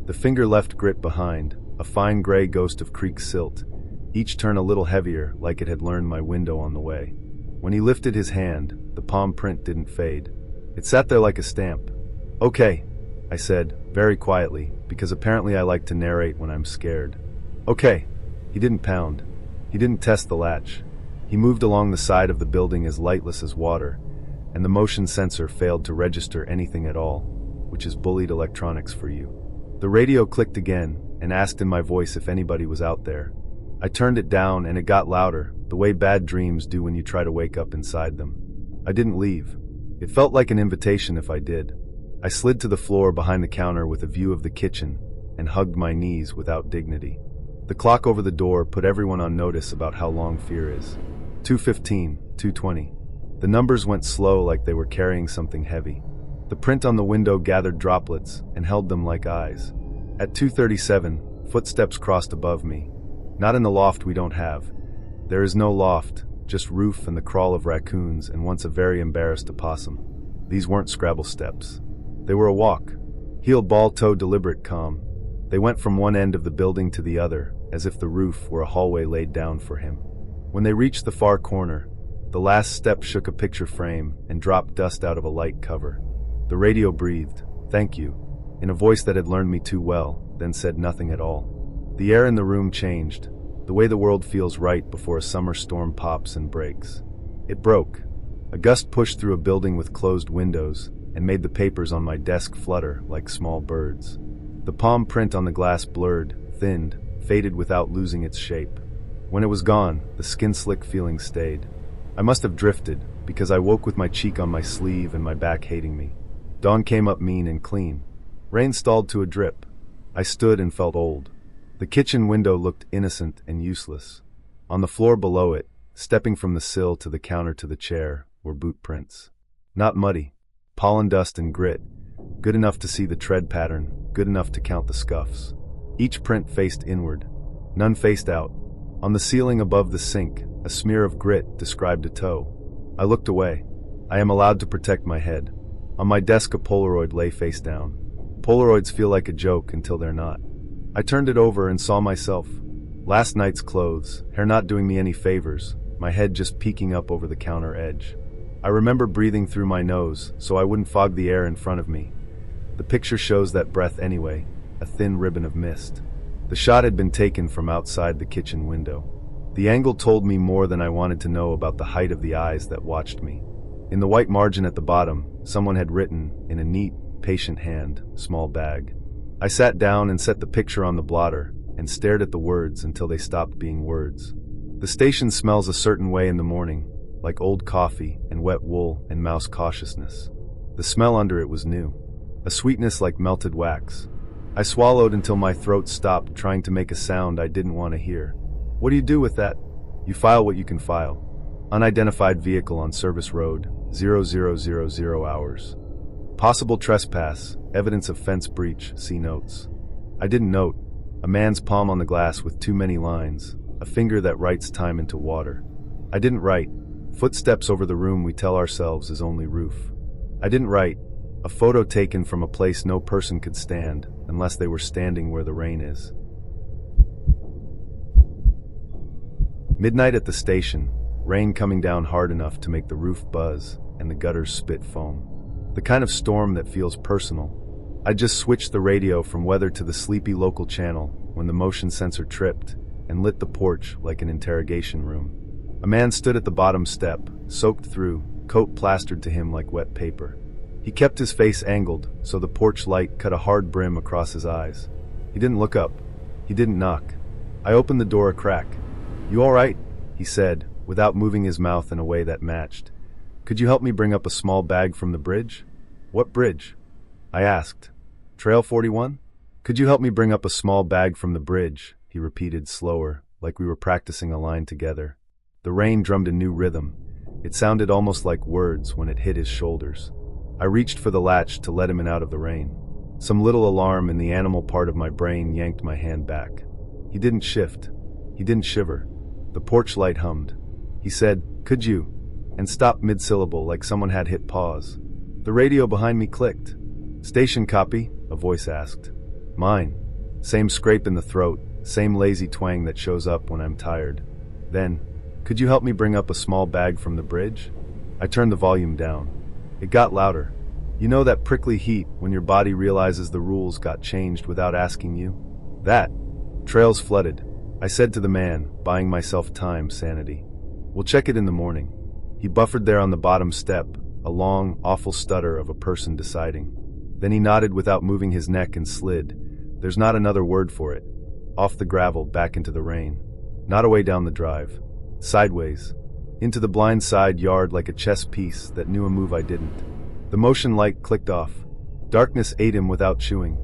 The finger left grit behind, a fine gray ghost of creek silt, each turn a little heavier, like it had learned my window on the way. When he lifted his hand, the palm print didn't fade. It sat there like a stamp. "Okay," I said, very quietly, because apparently I like to narrate when I'm scared. "Okay." He didn't pound. He didn't test the latch. He moved along the side of the building as lightless as water, and the motion sensor failed to register anything at all, which is bullied electronics for you. The radio clicked again and asked in my voice if anybody was out there. I turned it down and it got louder, the way bad dreams do when you try to wake up inside them. I didn't leave. It felt like an invitation if I did. I slid to the floor behind the counter with a view of the kitchen and hugged my knees without dignity. The clock over the door put everyone on notice about how long fear is. 2:15, 2:20. The numbers went slow like they were carrying something heavy. The print on the window gathered droplets and held them like eyes. At 2:37, footsteps crossed above me. Not in the loft we don't have. There is no loft, just roof and the crawl of raccoons and once a very embarrassed opossum. These weren't Scrabble steps. They were a walk. Heel ball toe deliberate calm. They went from one end of the building to the other, as if the roof were a hallway laid down for him. When they reached the far corner, the last step shook a picture frame and dropped dust out of a light cover. The radio breathed, "Thank you," in a voice that had learned me too well, then said nothing at all. The air in the room changed, the way the world feels right before a summer storm pops and breaks. It broke. A gust pushed through a building with closed windows and made the papers on my desk flutter like small birds. The palm print on the glass blurred, thinned, faded without losing its shape. When it was gone, the skin-slick feeling stayed. I must have drifted, because I woke with my cheek on my sleeve and my back hating me. Dawn came up mean and clean. Rain stalled to a drip. I stood and felt old. The kitchen window looked innocent and useless. On the floor below it, stepping from the sill to the counter to the chair, were boot prints. Not muddy. Pollen dust and grit. Good enough to see the tread pattern, good enough to count the scuffs. Each print faced inward. None faced out. On the ceiling above the sink, a smear of grit described a toe. I looked away. I am allowed to protect my head. On my desk a Polaroid lay face down. Polaroids feel like a joke until they're not. I turned it over and saw myself. Last night's clothes, hair not doing me any favors, my head just peeking up over the counter edge. I remember breathing through my nose, so I wouldn't fog the air in front of me. The picture shows that breath anyway, a thin ribbon of mist. The shot had been taken from outside the kitchen window. The angle told me more than I wanted to know about the height of the eyes that watched me. In the white margin at the bottom, someone had written, in a neat, patient hand, "Small bag." I sat down and set the picture on the blotter and stared at the words until they stopped being words. The station smells a certain way in the morning, like old coffee and wet wool and mouse cautiousness. The smell under it was new, a sweetness like melted wax. I swallowed until my throat stopped trying to make a sound I didn't want to hear. What do you do with that? You file what you can file. Unidentified vehicle on service road, 0000 hours. Possible trespass, evidence of fence breach, see notes. I didn't note. A man's palm on the glass with too many lines, a finger that writes time into water. I didn't write. Footsteps over the room we tell ourselves is only roof. I didn't write. A photo taken from a place no person could stand, unless they were standing where the rain is. Midnight at the station, rain coming down hard enough to make the roof buzz and the gutters spit foam. The kind of storm that feels personal. I just switched the radio from weather to the sleepy local channel when the motion sensor tripped and lit the porch like an interrogation room. A man stood at the bottom step, soaked through, coat plastered to him like wet paper. He kept his face angled, so the porch light cut a hard brim across his eyes. He didn't look up. He didn't knock. I opened the door a crack. "You all right?" he said, without moving his mouth in a way that matched. "Could you help me bring up a small bag from the bridge?" "What bridge?" I asked. "Trail 41? Could you help me bring up a small bag from the bridge?" he repeated slower, like we were practicing a line together. The rain drummed a new rhythm. It sounded almost like words when it hit his shoulders. I reached for the latch to let him in out of the rain. Some little alarm in the animal part of my brain yanked my hand back. He didn't shift. He didn't shiver. The porch light hummed. He said, "Could you?" and stopped mid-syllable like someone had hit pause. The radio behind me clicked. "Station copy?" a voice asked. "Mine." Same scrape in the throat, same lazy twang that shows up when I'm tired. Then, "Could you help me bring up a small bag from the bridge?" I turned the volume down. It got louder. You know that prickly heat when your body realizes the rules got changed without asking you? That. "Trail's flooded," I said to the man, buying myself time, sanity. "We'll check it in the morning." He buffered there on the bottom step, a long, awful stutter of a person deciding. Then he nodded without moving his neck and slid. There's not another word for it. Off the gravel, back into the rain. Not away down the drive. Sideways. Into the blind side yard like a chess piece that knew a move I didn't. The motion light clicked off. Darkness ate him without chewing.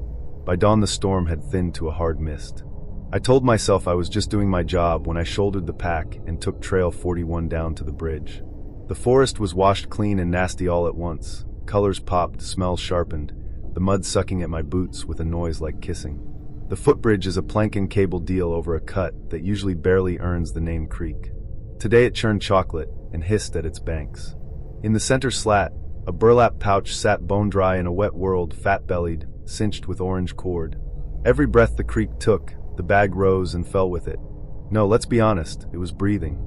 By dawn the storm had thinned to a hard mist. I told myself I was just doing my job when I shouldered the pack and took Trail 41 down to the bridge. The forest was washed clean and nasty all at once. Colors popped, smells sharpened, the mud sucking at my boots with a noise like kissing. The footbridge is a plank and cable deal over a cut that usually barely earns the name creek. Today it churned chocolate and hissed at its banks. In the center slat, a burlap pouch sat bone-dry in a wet world, fat-bellied, cinched with orange cord. Every breath the creek took, the bag rose and fell with it. No, let's be honest, it was breathing.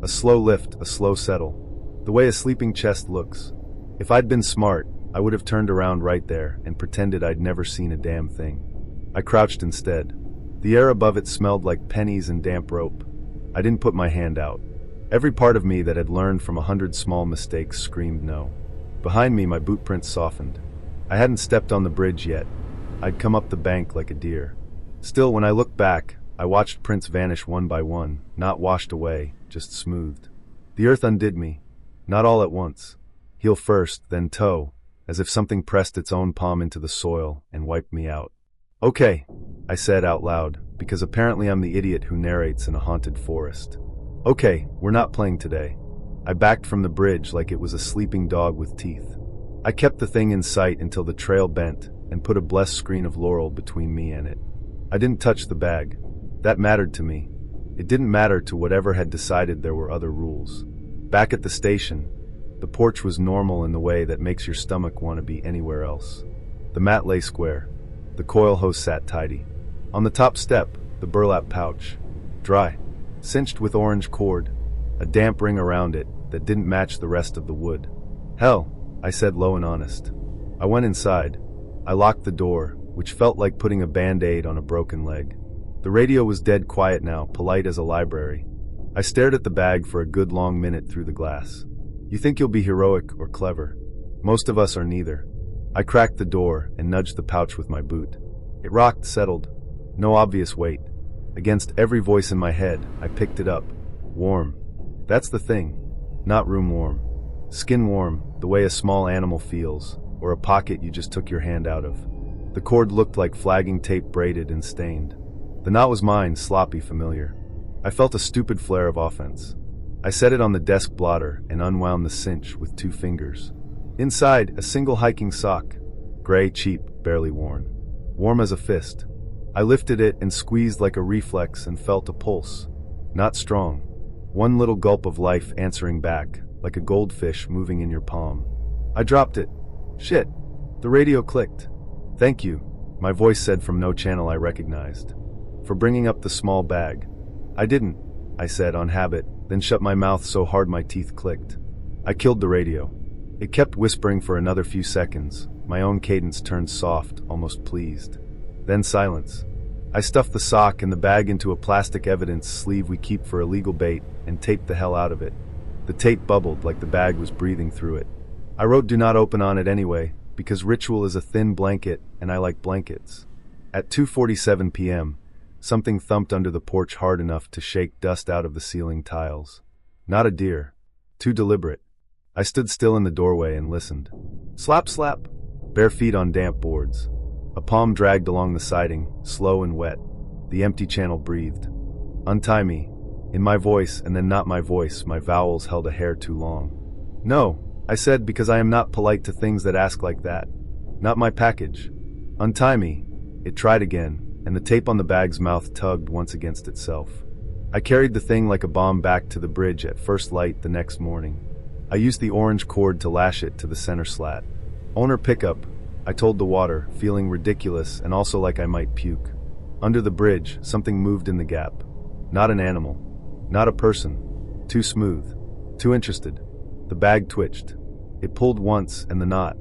A slow lift, a slow settle. The way a sleeping chest looks. If I'd been smart, I would have turned around right there and pretended I'd never seen a damn thing. I crouched instead. The air above it smelled like pennies and damp rope. I didn't put my hand out. Every part of me that had learned from 100 small mistakes screamed no. Behind me, my boot prints softened. I hadn't stepped on the bridge yet. I'd come up the bank like a deer. Still, when I looked back, I watched prints vanish one by one, not washed away, just smoothed. The earth undid me. Not all at once. Heel first, then toe, as if something pressed its own palm into the soil and wiped me out. "Okay," I said out loud, because apparently I'm the idiot who narrates in a haunted forest. "Okay, we're not playing today." I backed from the bridge like it was a sleeping dog with teeth. I kept the thing in sight until the trail bent and put a blessed screen of laurel between me and it. I didn't touch the bag. That mattered to me. It didn't matter to whatever had decided there were other rules. Back at the station, the porch was normal in the way that makes your stomach want to be anywhere else. The mat lay square. The coil hose sat tidy. On the top step, the burlap pouch. Dry. Cinched with orange cord. A damp ring around it that didn't match the rest of the wood. "Hell," I said low and honest. I went inside. I locked the door, which felt like putting a band-aid on a broken leg. The radio was dead quiet now, polite as a library. I stared at the bag for a good long minute through the glass. You think you'll be heroic or clever. Most of us are neither. I cracked the door and nudged the pouch with my boot. It rocked, settled. No obvious weight. Against every voice in my head, I picked it up. Warm. That's the thing. Not room warm. Skin warm, the way a small animal feels, or a pocket you just took your hand out of. The cord looked like flagging tape, braided and stained. The knot was mine, sloppy, familiar. I felt a stupid flare of offense. I set it on the desk blotter and unwound the cinch with 2 fingers. Inside, a single hiking sock. Gray, cheap, barely worn. Warm as a fist. I lifted it and squeezed like a reflex and felt a pulse. Not strong. One little gulp of life answering back, like a goldfish moving in your palm. I dropped it. Shit. The radio clicked. Thank you, my voice said from no channel I recognized. For bringing up the small bag. I didn't, I said on habit, then shut my mouth so hard my teeth clicked. I killed the radio. It kept whispering for another few seconds. My own cadence turned soft, almost pleased. Then silence. I stuffed the sock and the bag into a plastic evidence sleeve we keep for illegal bait and taped the hell out of it. The tape bubbled like the bag was breathing through it. I wrote "Do not open" on it anyway, because ritual is a thin blanket and I like blankets. At 2:47 p.m., something thumped under the porch hard enough to shake dust out of the ceiling tiles. Not a deer. Too deliberate. I stood still in the doorway and listened. Slap, slap. Bare feet on damp boards. A palm dragged along the siding, slow and wet. The empty channel breathed. Untie me. In my voice, and then not my voice, my vowels held a hair too long. No, I said, because I am not polite to things that ask like that. Not my package. Untie me. It tried again, and the tape on the bag's mouth tugged once against itself. I carried the thing like a bomb back to the bridge at first light the next morning. I used the orange cord to lash it to the center slat. Owner pickup, I told the water, feeling ridiculous and also like I might puke. Under the bridge, something moved in the gap. Not an animal. Not a person. Too smooth. Too interested. The bag twitched. It pulled once, and the knot,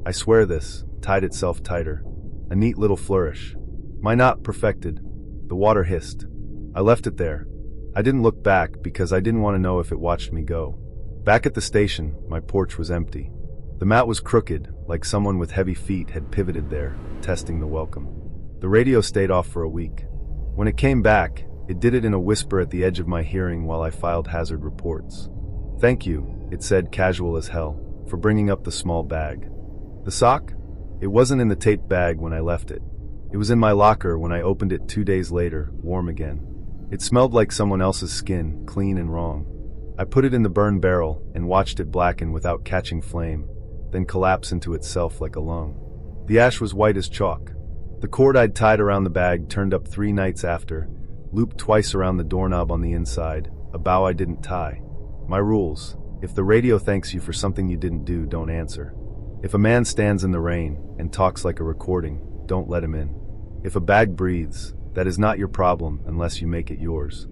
I swear this, tied itself tighter. A neat little flourish. My knot perfected. The water hissed. I left it there. I didn't look back because I didn't want to know if it watched me go. Back at the station, my porch was empty. The mat was crooked, like someone with heavy feet had pivoted there, testing the welcome. The radio stayed off for a week. When it came back, it did it in a whisper at the edge of my hearing while I filed hazard reports. Thank you, it said, casual as hell, for bringing up the small bag. The sock? It wasn't in the taped bag when I left it. It was in my locker when I opened it 2 days later, warm again. It smelled like someone else's skin, clean and wrong. I put it in the burn barrel and watched it blacken without catching flame, then collapse into itself like a lung. The ash was white as chalk. The cord I'd tied around the bag turned up 3 nights after, looped twice around the doorknob on the inside, a bow I didn't tie. My rules: if the radio thanks you for something you didn't do, don't answer. If a man stands in the rain and talks like a recording, don't let him in. If a bag breathes, that is not your problem unless you make it yours.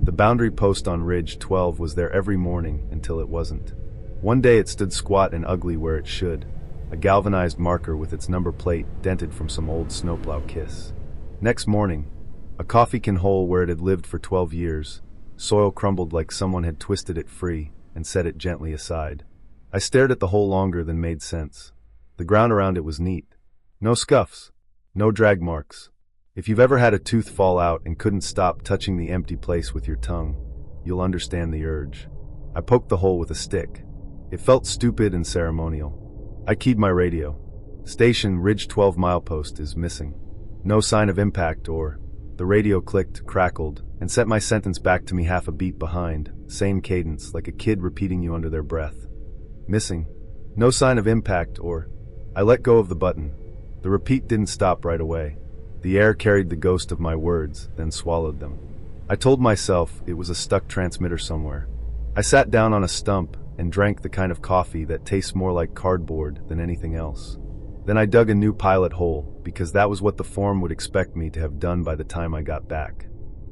The boundary post on Ridge 12 was there every morning until it wasn't. One day it stood squat and ugly where it should, a galvanized marker with its number plate dented from some old snowplow kiss. Next morning, a coffee can hole where it had lived for 12 years, soil crumbled like someone had twisted it free and set it gently aside. I stared at the hole longer than made sense. The ground around it was neat. No scuffs, no drag marks. If you've ever had a tooth fall out and couldn't stop touching the empty place with your tongue, you'll understand the urge. I poked the hole with a stick. It felt stupid and ceremonial. I keyed my radio. Station Ridge 12 milepost is missing. No sign of impact or... The radio clicked, crackled, and sent my sentence back to me half a beat behind, same cadence, like a kid repeating you under their breath. Missing. No sign of impact or... I let go of the button. The repeat didn't stop right away. The air carried the ghost of my words, then swallowed them. I told myself it was a stuck transmitter somewhere. I sat down on a stump and drank the kind of coffee that tastes more like cardboard than anything else. Then I dug a new pilot hole, because that was what the form would expect me to have done by the time I got back.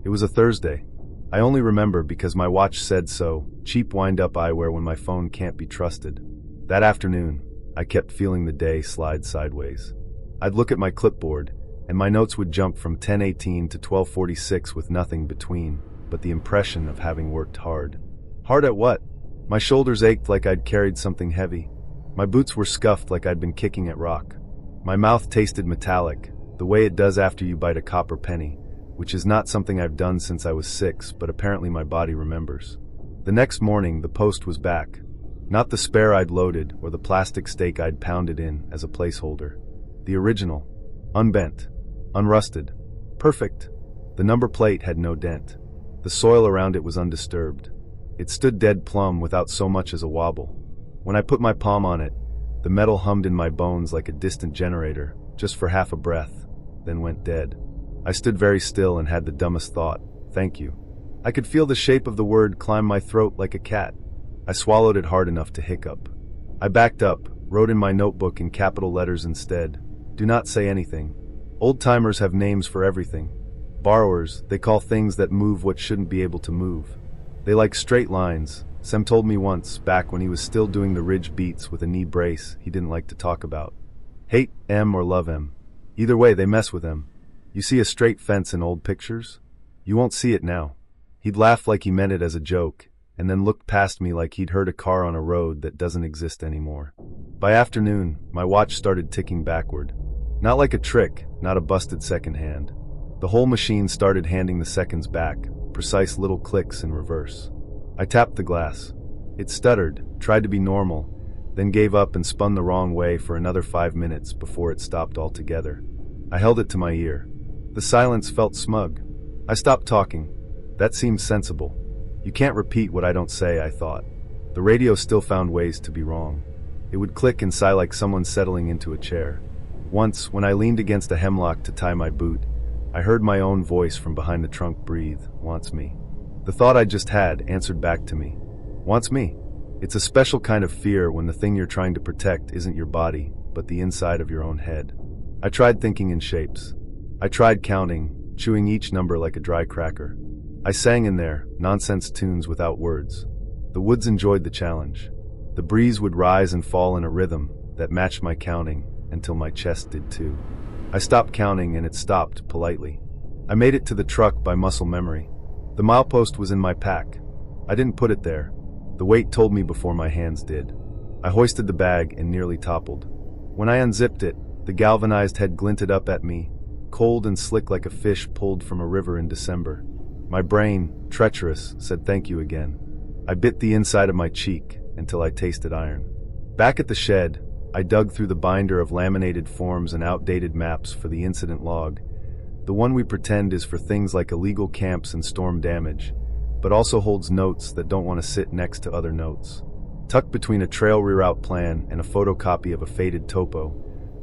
It was a Thursday. I only remember because my watch said so, cheap wind-up eyewear when my phone can't be trusted. That afternoon, I kept feeling the day slide sideways. I'd look at my clipboard, and my notes would jump from 10:18 to 12:46 with nothing between, but the impression of having worked hard. Hard at what? My shoulders ached like I'd carried something heavy. My boots were scuffed like I'd been kicking at rock. My mouth tasted metallic, the way it does after you bite a copper penny, which is not something I've done since I was 6, but apparently my body remembers. The next morning, the post was back. Not the spare I'd loaded or the plastic stake I'd pounded in as a placeholder. The original. Unbent. Unrusted. Perfect. The number plate had no dent. The soil around it was undisturbed. It stood dead plumb without so much as a wobble. When I put my palm on it, the metal hummed in my bones like a distant generator, just for half a breath, then went dead. I stood very still and had the dumbest thought, thank you. I could feel the shape of the word climb my throat like a cat. I swallowed it hard enough to hiccup. I backed up, wrote in my notebook in capital letters instead. Do not say anything. Old-timers have names for everything. Borrowers, they call things that move what shouldn't be able to move. They like straight lines. Sem told me once, back when he was still doing the ridge beats with a knee brace he didn't like to talk about. Hate M or love M. Either way, they mess with M. You see a straight fence in old pictures? You won't see it now. He'd laugh like he meant it as a joke, and then looked past me like he'd heard a car on a road that doesn't exist anymore. By afternoon, my watch started ticking backward. Not like a trick, not a busted second hand. The whole machine started handing the seconds back, precise little clicks in reverse. I tapped the glass. It stuttered, tried to be normal, then gave up and spun the wrong way for another 5 minutes before it stopped altogether. I held it to my ear. The silence felt smug. I stopped talking. That seemed sensible. You can't repeat what I don't say, I thought. The radio still found ways to be wrong. It would click and sigh like someone settling into a chair. Once, when I leaned against a hemlock to tie my boot, I heard my own voice from behind the trunk breathe, "Wants me." The thought I just had answered back to me. Wants me? It's a special kind of fear when the thing you're trying to protect isn't your body, but the inside of your own head. I tried thinking in shapes. I tried counting, chewing each number like a dry cracker. I sang in there, nonsense tunes without words. The woods enjoyed the challenge. The breeze would rise and fall in a rhythm that matched my counting until my chest did too. I stopped counting and it stopped politely. I made it to the truck by muscle memory. The milepost was in my pack. I didn't put it there. The weight told me before my hands did. I hoisted the bag and nearly toppled. When I unzipped it, the galvanized head glinted up at me, cold and slick like a fish pulled from a river in December. My brain, treacherous, said thank you again. I bit the inside of my cheek until I tasted iron. Back at the shed, I dug through the binder of laminated forms and outdated maps for the incident log. The one we pretend is for things like illegal camps and storm damage, but also holds notes that don't want to sit next to other notes. Tucked between a trail reroute plan and a photocopy of a faded topo,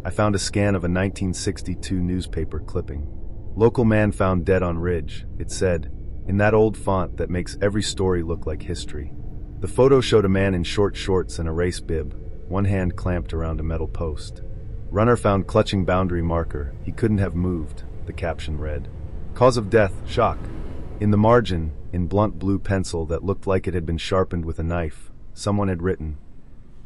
I found a scan of a 1962 newspaper clipping. Local man found dead on ridge, it said, in that old font that makes every story look like history. The photo showed a man in short shorts and a race bib, one hand clamped around a metal post. Runner found clutching boundary marker. He couldn't have moved, the caption read. Cause of death, shock. In the margin, in blunt blue pencil that looked like it had been sharpened with a knife, someone had written,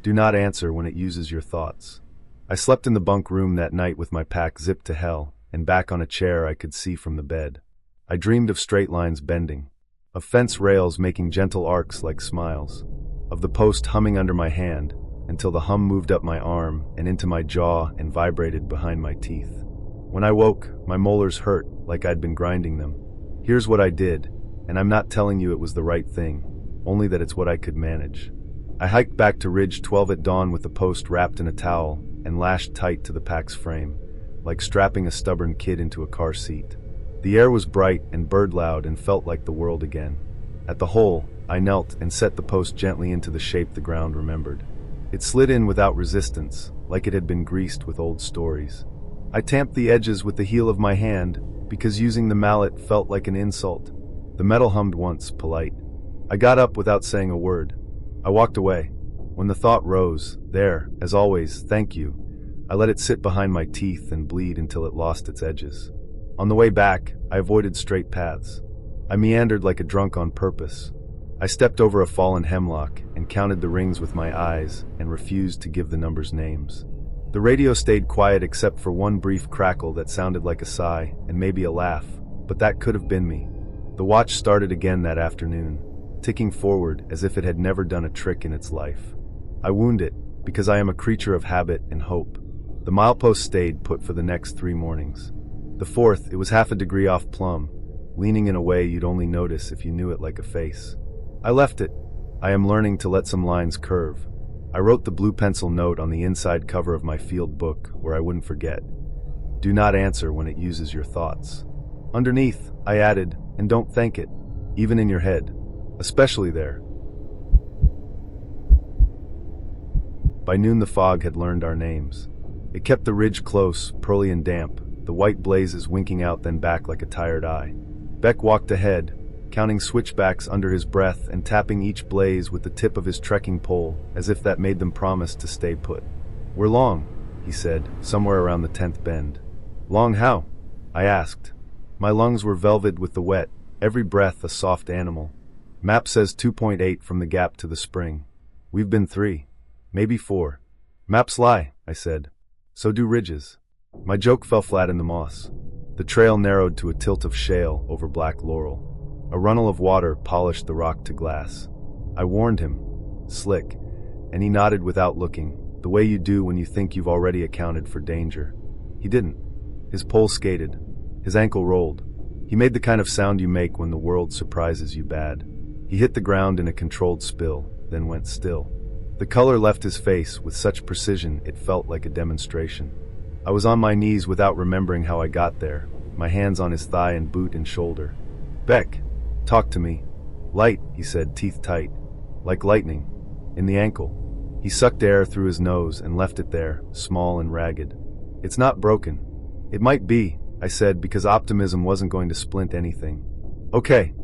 "Do not answer when it uses your thoughts." I slept in the bunk room that night with my pack zipped to hell, and back on a chair I could see from the bed. I dreamed of straight lines bending, of fence rails making gentle arcs like smiles, of the post humming under my hand, until the hum moved up my arm and into my jaw and vibrated behind my teeth. When I woke, my molars hurt like I'd been grinding them. Here's what I did, and I'm not telling you it was the right thing, only that it's what I could manage. I hiked back to Ridge 12 at dawn with the post wrapped in a towel and lashed tight to the pack's frame, like strapping a stubborn kid into a car seat. The air was bright and bird-loud and felt like the world again. At the hole, I knelt and set the post gently into the shape the ground remembered. It slid in without resistance, like it had been greased with old stories. I tamped the edges with the heel of my hand, because using the mallet felt like an insult. The metal hummed once, polite. I got up without saying a word. I walked away. When the thought rose, there, as always, thank you, I let it sit behind my teeth and bleed until it lost its edges. On the way back, I avoided straight paths. I meandered like a drunk on purpose. I stepped over a fallen hemlock and counted the rings with my eyes and refused to give the numbers names. The radio stayed quiet except for one brief crackle that sounded like a sigh and maybe a laugh, but that could have been me. The watch started again that afternoon, ticking forward as if it had never done a trick in its life. I wound it because I am a creature of habit and hope. The milepost stayed put for the next 3 mornings. The fourth, it was half a degree off plumb, leaning in a way you'd only notice if you knew it like a face. I left it. I am learning to let some lines curve. I wrote the blue pencil note on the inside cover of my field book where I wouldn't forget. Do not answer when it uses your thoughts. Underneath, I added, and don't think it, even in your head, especially there. By noon the fog had learned our names. It kept the ridge close, pearly and damp, the white blazes winking out then back like a tired eye. Beck walked ahead, counting switchbacks under his breath and tapping each blaze with the tip of his trekking pole, as if that made them promise to stay put. "We're long," he said, somewhere around the 10th bend. "Long how?" I asked. My lungs were velvet with the wet, every breath a soft animal. "Map says 2.8 from the gap to the spring. We've been 3, maybe 4. "Maps lie," I said. "So do ridges." My joke fell flat in the moss. The trail narrowed to a tilt of shale over black laurel. A runnel of water polished the rock to glass. I warned him, "Slick," and he nodded without looking, the way you do when you think you've already accounted for danger. He didn't. His pole skated. His ankle rolled. He made the kind of sound you make when the world surprises you bad. He hit the ground in a controlled spill, then went still. The color left his face with such precision it felt like a demonstration. I was on my knees without remembering how I got there, my hands on his thigh and boot and shoulder. "Beck, talk to me." "Light," he said, teeth tight. "Like lightning. In the ankle." He sucked air through his nose and left it there, small and ragged. "It's not broken." "It might be," I said, because optimism wasn't going to splint anything. Okay.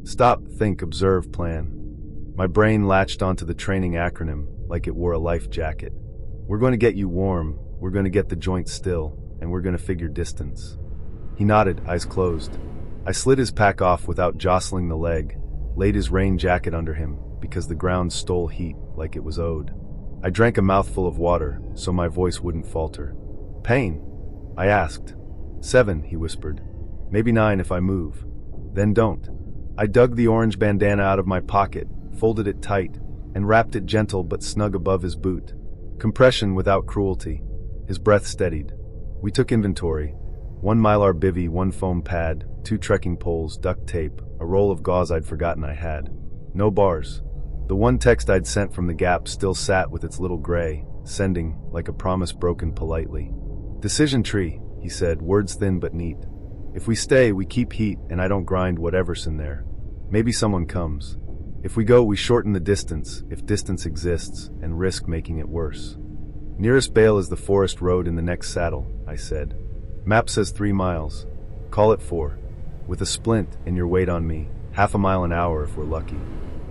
Stop, think, observe, plan." My brain latched onto the training acronym like it wore a life jacket. "We're going to get you warm, we're going to get the joint still, and we're going to figure distance." He nodded, eyes closed. I slid his pack off without jostling the leg, laid his rain jacket under him, because the ground stole heat like it was owed. I drank a mouthful of water, so my voice wouldn't falter. "Pain?" I asked. 7, he whispered. "Maybe 9 if I move." "Then don't." I dug the orange bandana out of my pocket, folded it tight, and wrapped it gentle but snug above his boot. Compression without cruelty. His breath steadied. We took inventory. 1 mylar bivvy, 1 foam pad, 2 trekking poles, duct tape, a roll of gauze I'd forgotten I had. No bars. The one text I'd sent from the gap still sat with its little gray, sending, like a promise broken politely. "Decision tree," he said, words thin but neat. "If we stay, we keep heat and I don't grind whatever's in there. Maybe someone comes. If we go, we shorten the distance, if distance exists, and risk making it worse." "Nearest bale is the forest road in the next saddle," I said. "Map says 3 miles. Call it 4. With a splint and your weight on me, 1/2 mile an hour if we're lucky.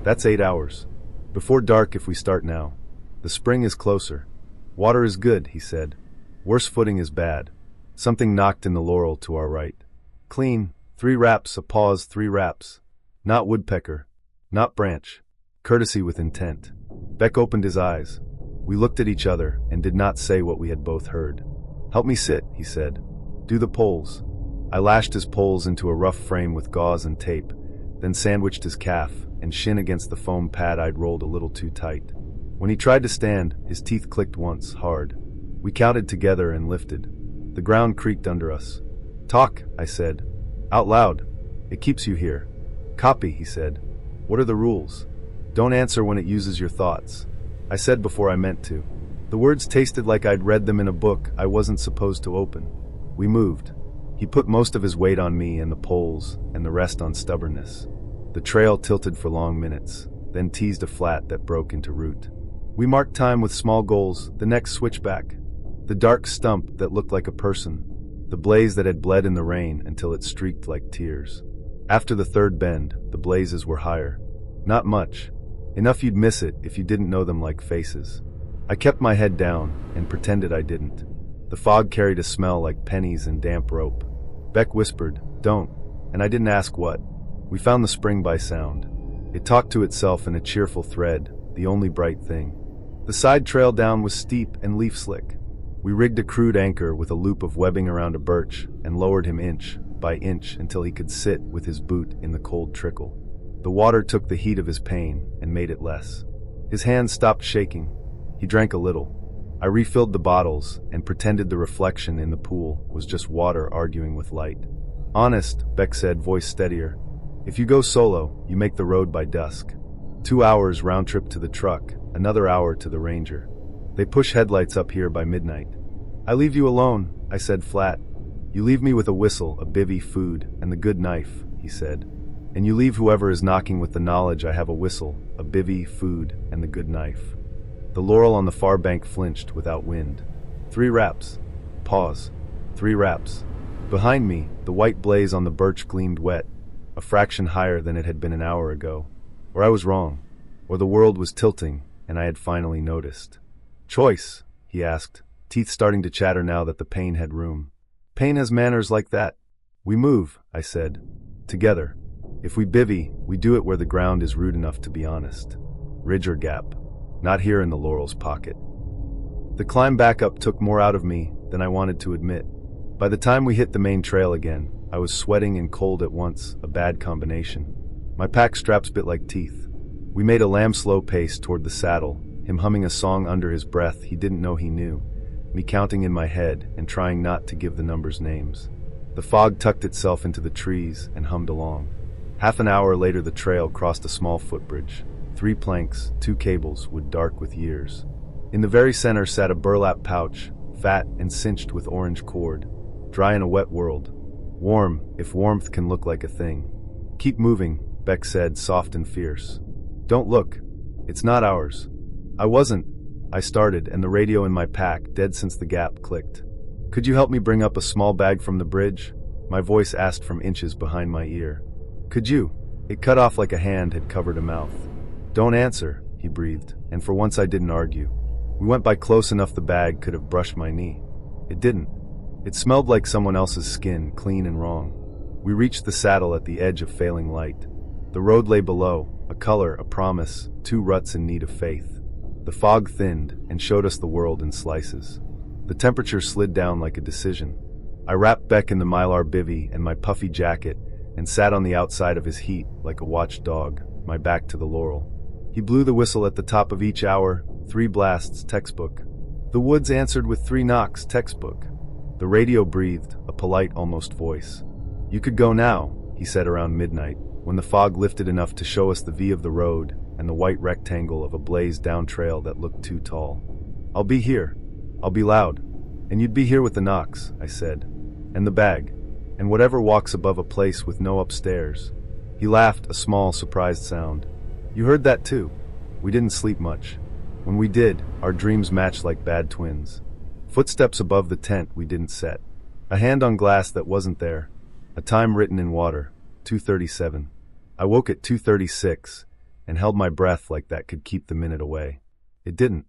That's 8 hours. Before dark if we start now. The spring is closer. Water is good," he said. "Worse footing is bad." Something knocked in the laurel to our right. Clean, 3 raps, a pause, 3 raps. Not woodpecker. Not branch. Courtesy with intent. Beck opened his eyes. We looked at each other and did not say what we had both heard. "Help me sit," he said. "Do the poles." I lashed his poles into a rough frame with gauze and tape, then sandwiched his calf and shin against the foam pad I'd rolled a little too tight. When he tried to stand, his teeth clicked once, hard. We counted together and lifted. The ground creaked under us. "Talk," I said. "Out loud. It keeps you here." "Copy," he said. "What are the rules?" "Don't answer when it uses your thoughts." I said before I meant to. The words tasted like I'd read them in a book I wasn't supposed to open. We moved. He put most of his weight on me and the poles, and the rest on stubbornness. The trail tilted for long minutes, then teased a flat that broke into route. We marked time with small goals, the next switchback. The dark stump that looked like a person. The blaze that had bled in the rain until it streaked like tears. After the 3rd bend, the blazes were higher. Not much. Enough you'd miss it if you didn't know them like faces. I kept my head down and pretended I didn't. The fog carried a smell like pennies and damp rope. Beck whispered, "Don't," and I didn't ask what. We found the spring by sound. It talked to itself in a cheerful thread, the only bright thing. The side trail down was steep and leaf slick. We rigged a crude anchor with a loop of webbing around a birch and lowered him inch by inch until he could sit with his boot in the cold trickle. The water took the heat of his pain and made it less. His hands stopped shaking. He drank a little. I refilled the bottles and pretended the reflection in the pool was just water arguing with light. "Honest," Beck said, voice steadier. "If you go solo, you make the road by dusk. 2 hours round trip to the truck, another hour to the ranger. They push headlights up here by midnight. I leave you alone," I said flat. "You leave me with a whistle, a bivvy, food, and the good knife," he said. "And you leave whoever is knocking with the knowledge I have a whistle, a bivvy, food, and the good knife." The laurel on the far bank flinched without wind. 3 raps. Pause. 3 raps. Behind me, the white blaze on the birch gleamed wet. a fraction higher than it had been an hour ago. Or I was wrong. Or the world was tilting, and I had finally noticed. "Choice?" he asked, teeth starting to chatter now that the pain had room. "Pain has manners like that. We move," I said. "Together. If we bivvy, we do it where the ground is rude enough to be honest. Ridge or gap. Not here in the laurel's pocket." The climb back up took more out of me than I wanted to admit. By the time we hit the main trail again, I was sweating and cold at once, a bad combination. My pack straps bit like teeth. We made a lamb-slow pace toward the saddle, him humming a song under his breath he didn't know he knew, me counting in my head and trying not to give the numbers names. The fog tucked itself into the trees and hummed along. Half an hour later the trail crossed a small footbridge. 3 planks, 2 cables, wood dark with years. In the very center sat a burlap pouch, fat and cinched with orange cord. Dry in a wet world. Warm, if warmth can look like a thing. "Keep moving," Beck said, soft and fierce. "Don't look. It's not ours." I wasn't. I started, and the radio in my pack, dead since the gap, clicked. "Could you help me bring up a small bag from the bridge?" My voice asked from inches behind my ear. "Could you?" It cut off like a hand had covered a mouth. "Don't answer," he breathed, and for once I didn't argue. We went by close enough the bag could have brushed my knee. It didn't. It smelled like someone else's skin, clean and wrong. We reached the saddle at the edge of failing light. The road lay below, a color, a promise, 2 ruts in need of faith. The fog thinned and showed us the world in slices. The temperature slid down like a decision. I wrapped Beck in the Mylar bivvy and my puffy jacket and sat on the outside of his heat like a watched dog, my back to the laurel. He blew the whistle at the top of each hour, 3 blasts, textbook. The woods answered with 3 knocks, textbook. The radio breathed, a polite, almost voice. "You could go now," he said around midnight, when the fog lifted enough to show us the V of the road and the white rectangle of a blazed-down trail that looked too tall. "I'll be here. I'll be loud. And you'd be here with the knocks," I said. "And the bag. And whatever walks above a place with no upstairs." He laughed, a small, surprised sound. "You heard that too?" We didn't sleep much. When we did, our dreams matched like bad twins. Footsteps above the tent we didn't set. A hand on glass that wasn't there. A time written in water, 2:37. I woke at 2:36 and held my breath like that could keep the minute away. It didn't.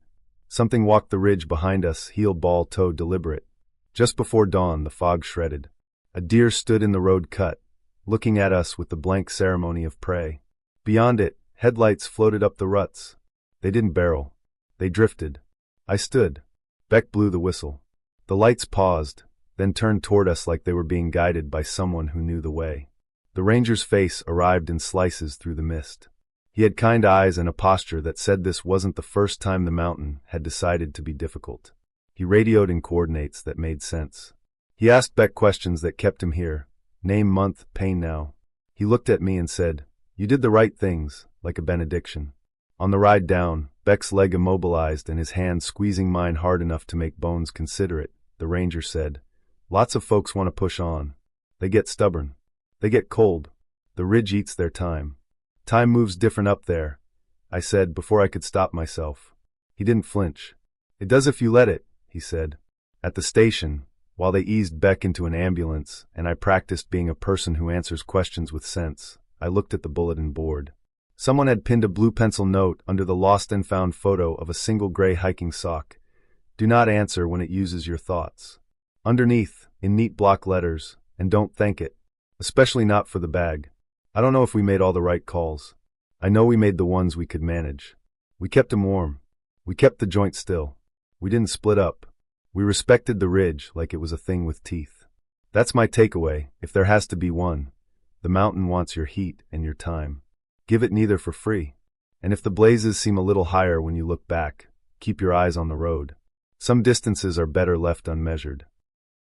Something walked the ridge behind us, heel, ball, toe, deliberate. Just before dawn, the fog shredded. A deer stood in the road cut, looking at us with the blank ceremony of prey. Beyond it, headlights floated up the ruts. They didn't barrel. They drifted. I stood. Beck blew the whistle. The lights paused, then turned toward us like they were being guided by someone who knew the way. The ranger's face arrived in slices through the mist. He had kind eyes and a posture that said this wasn't the first time the mountain had decided to be difficult. He radioed in coordinates that made sense. He asked Beck questions that kept him here. Name, month, pain now. He looked at me and said, "You did the right things," like a benediction. On the ride down, Beck's leg immobilized and his hand squeezing mine hard enough to make bones considerate, the ranger said, "Lots of folks want to push on. They get stubborn. They get cold. The ridge eats their time. Time moves different up there," I said before I could stop myself. He didn't flinch. "It does if you let it," he said. At the station, while they eased Beck into an ambulance and I practiced being a person who answers questions with sense, I looked at the bulletin board. Someone had pinned a blue pencil note under the lost and found photo of a single gray hiking sock. "Do not answer when it uses your thoughts." Underneath, in neat block letters, "And don't thank it. Especially not for the bag." I don't know if we made all the right calls. I know we made the ones we could manage. We kept him warm. We kept the joint still. We didn't split up. We respected the ridge like it was a thing with teeth. That's my takeaway, if there has to be one. The mountain wants your heat and your time. Give it neither for free. And if the blazes seem a little higher when you look back, keep your eyes on the road. Some distances are better left unmeasured.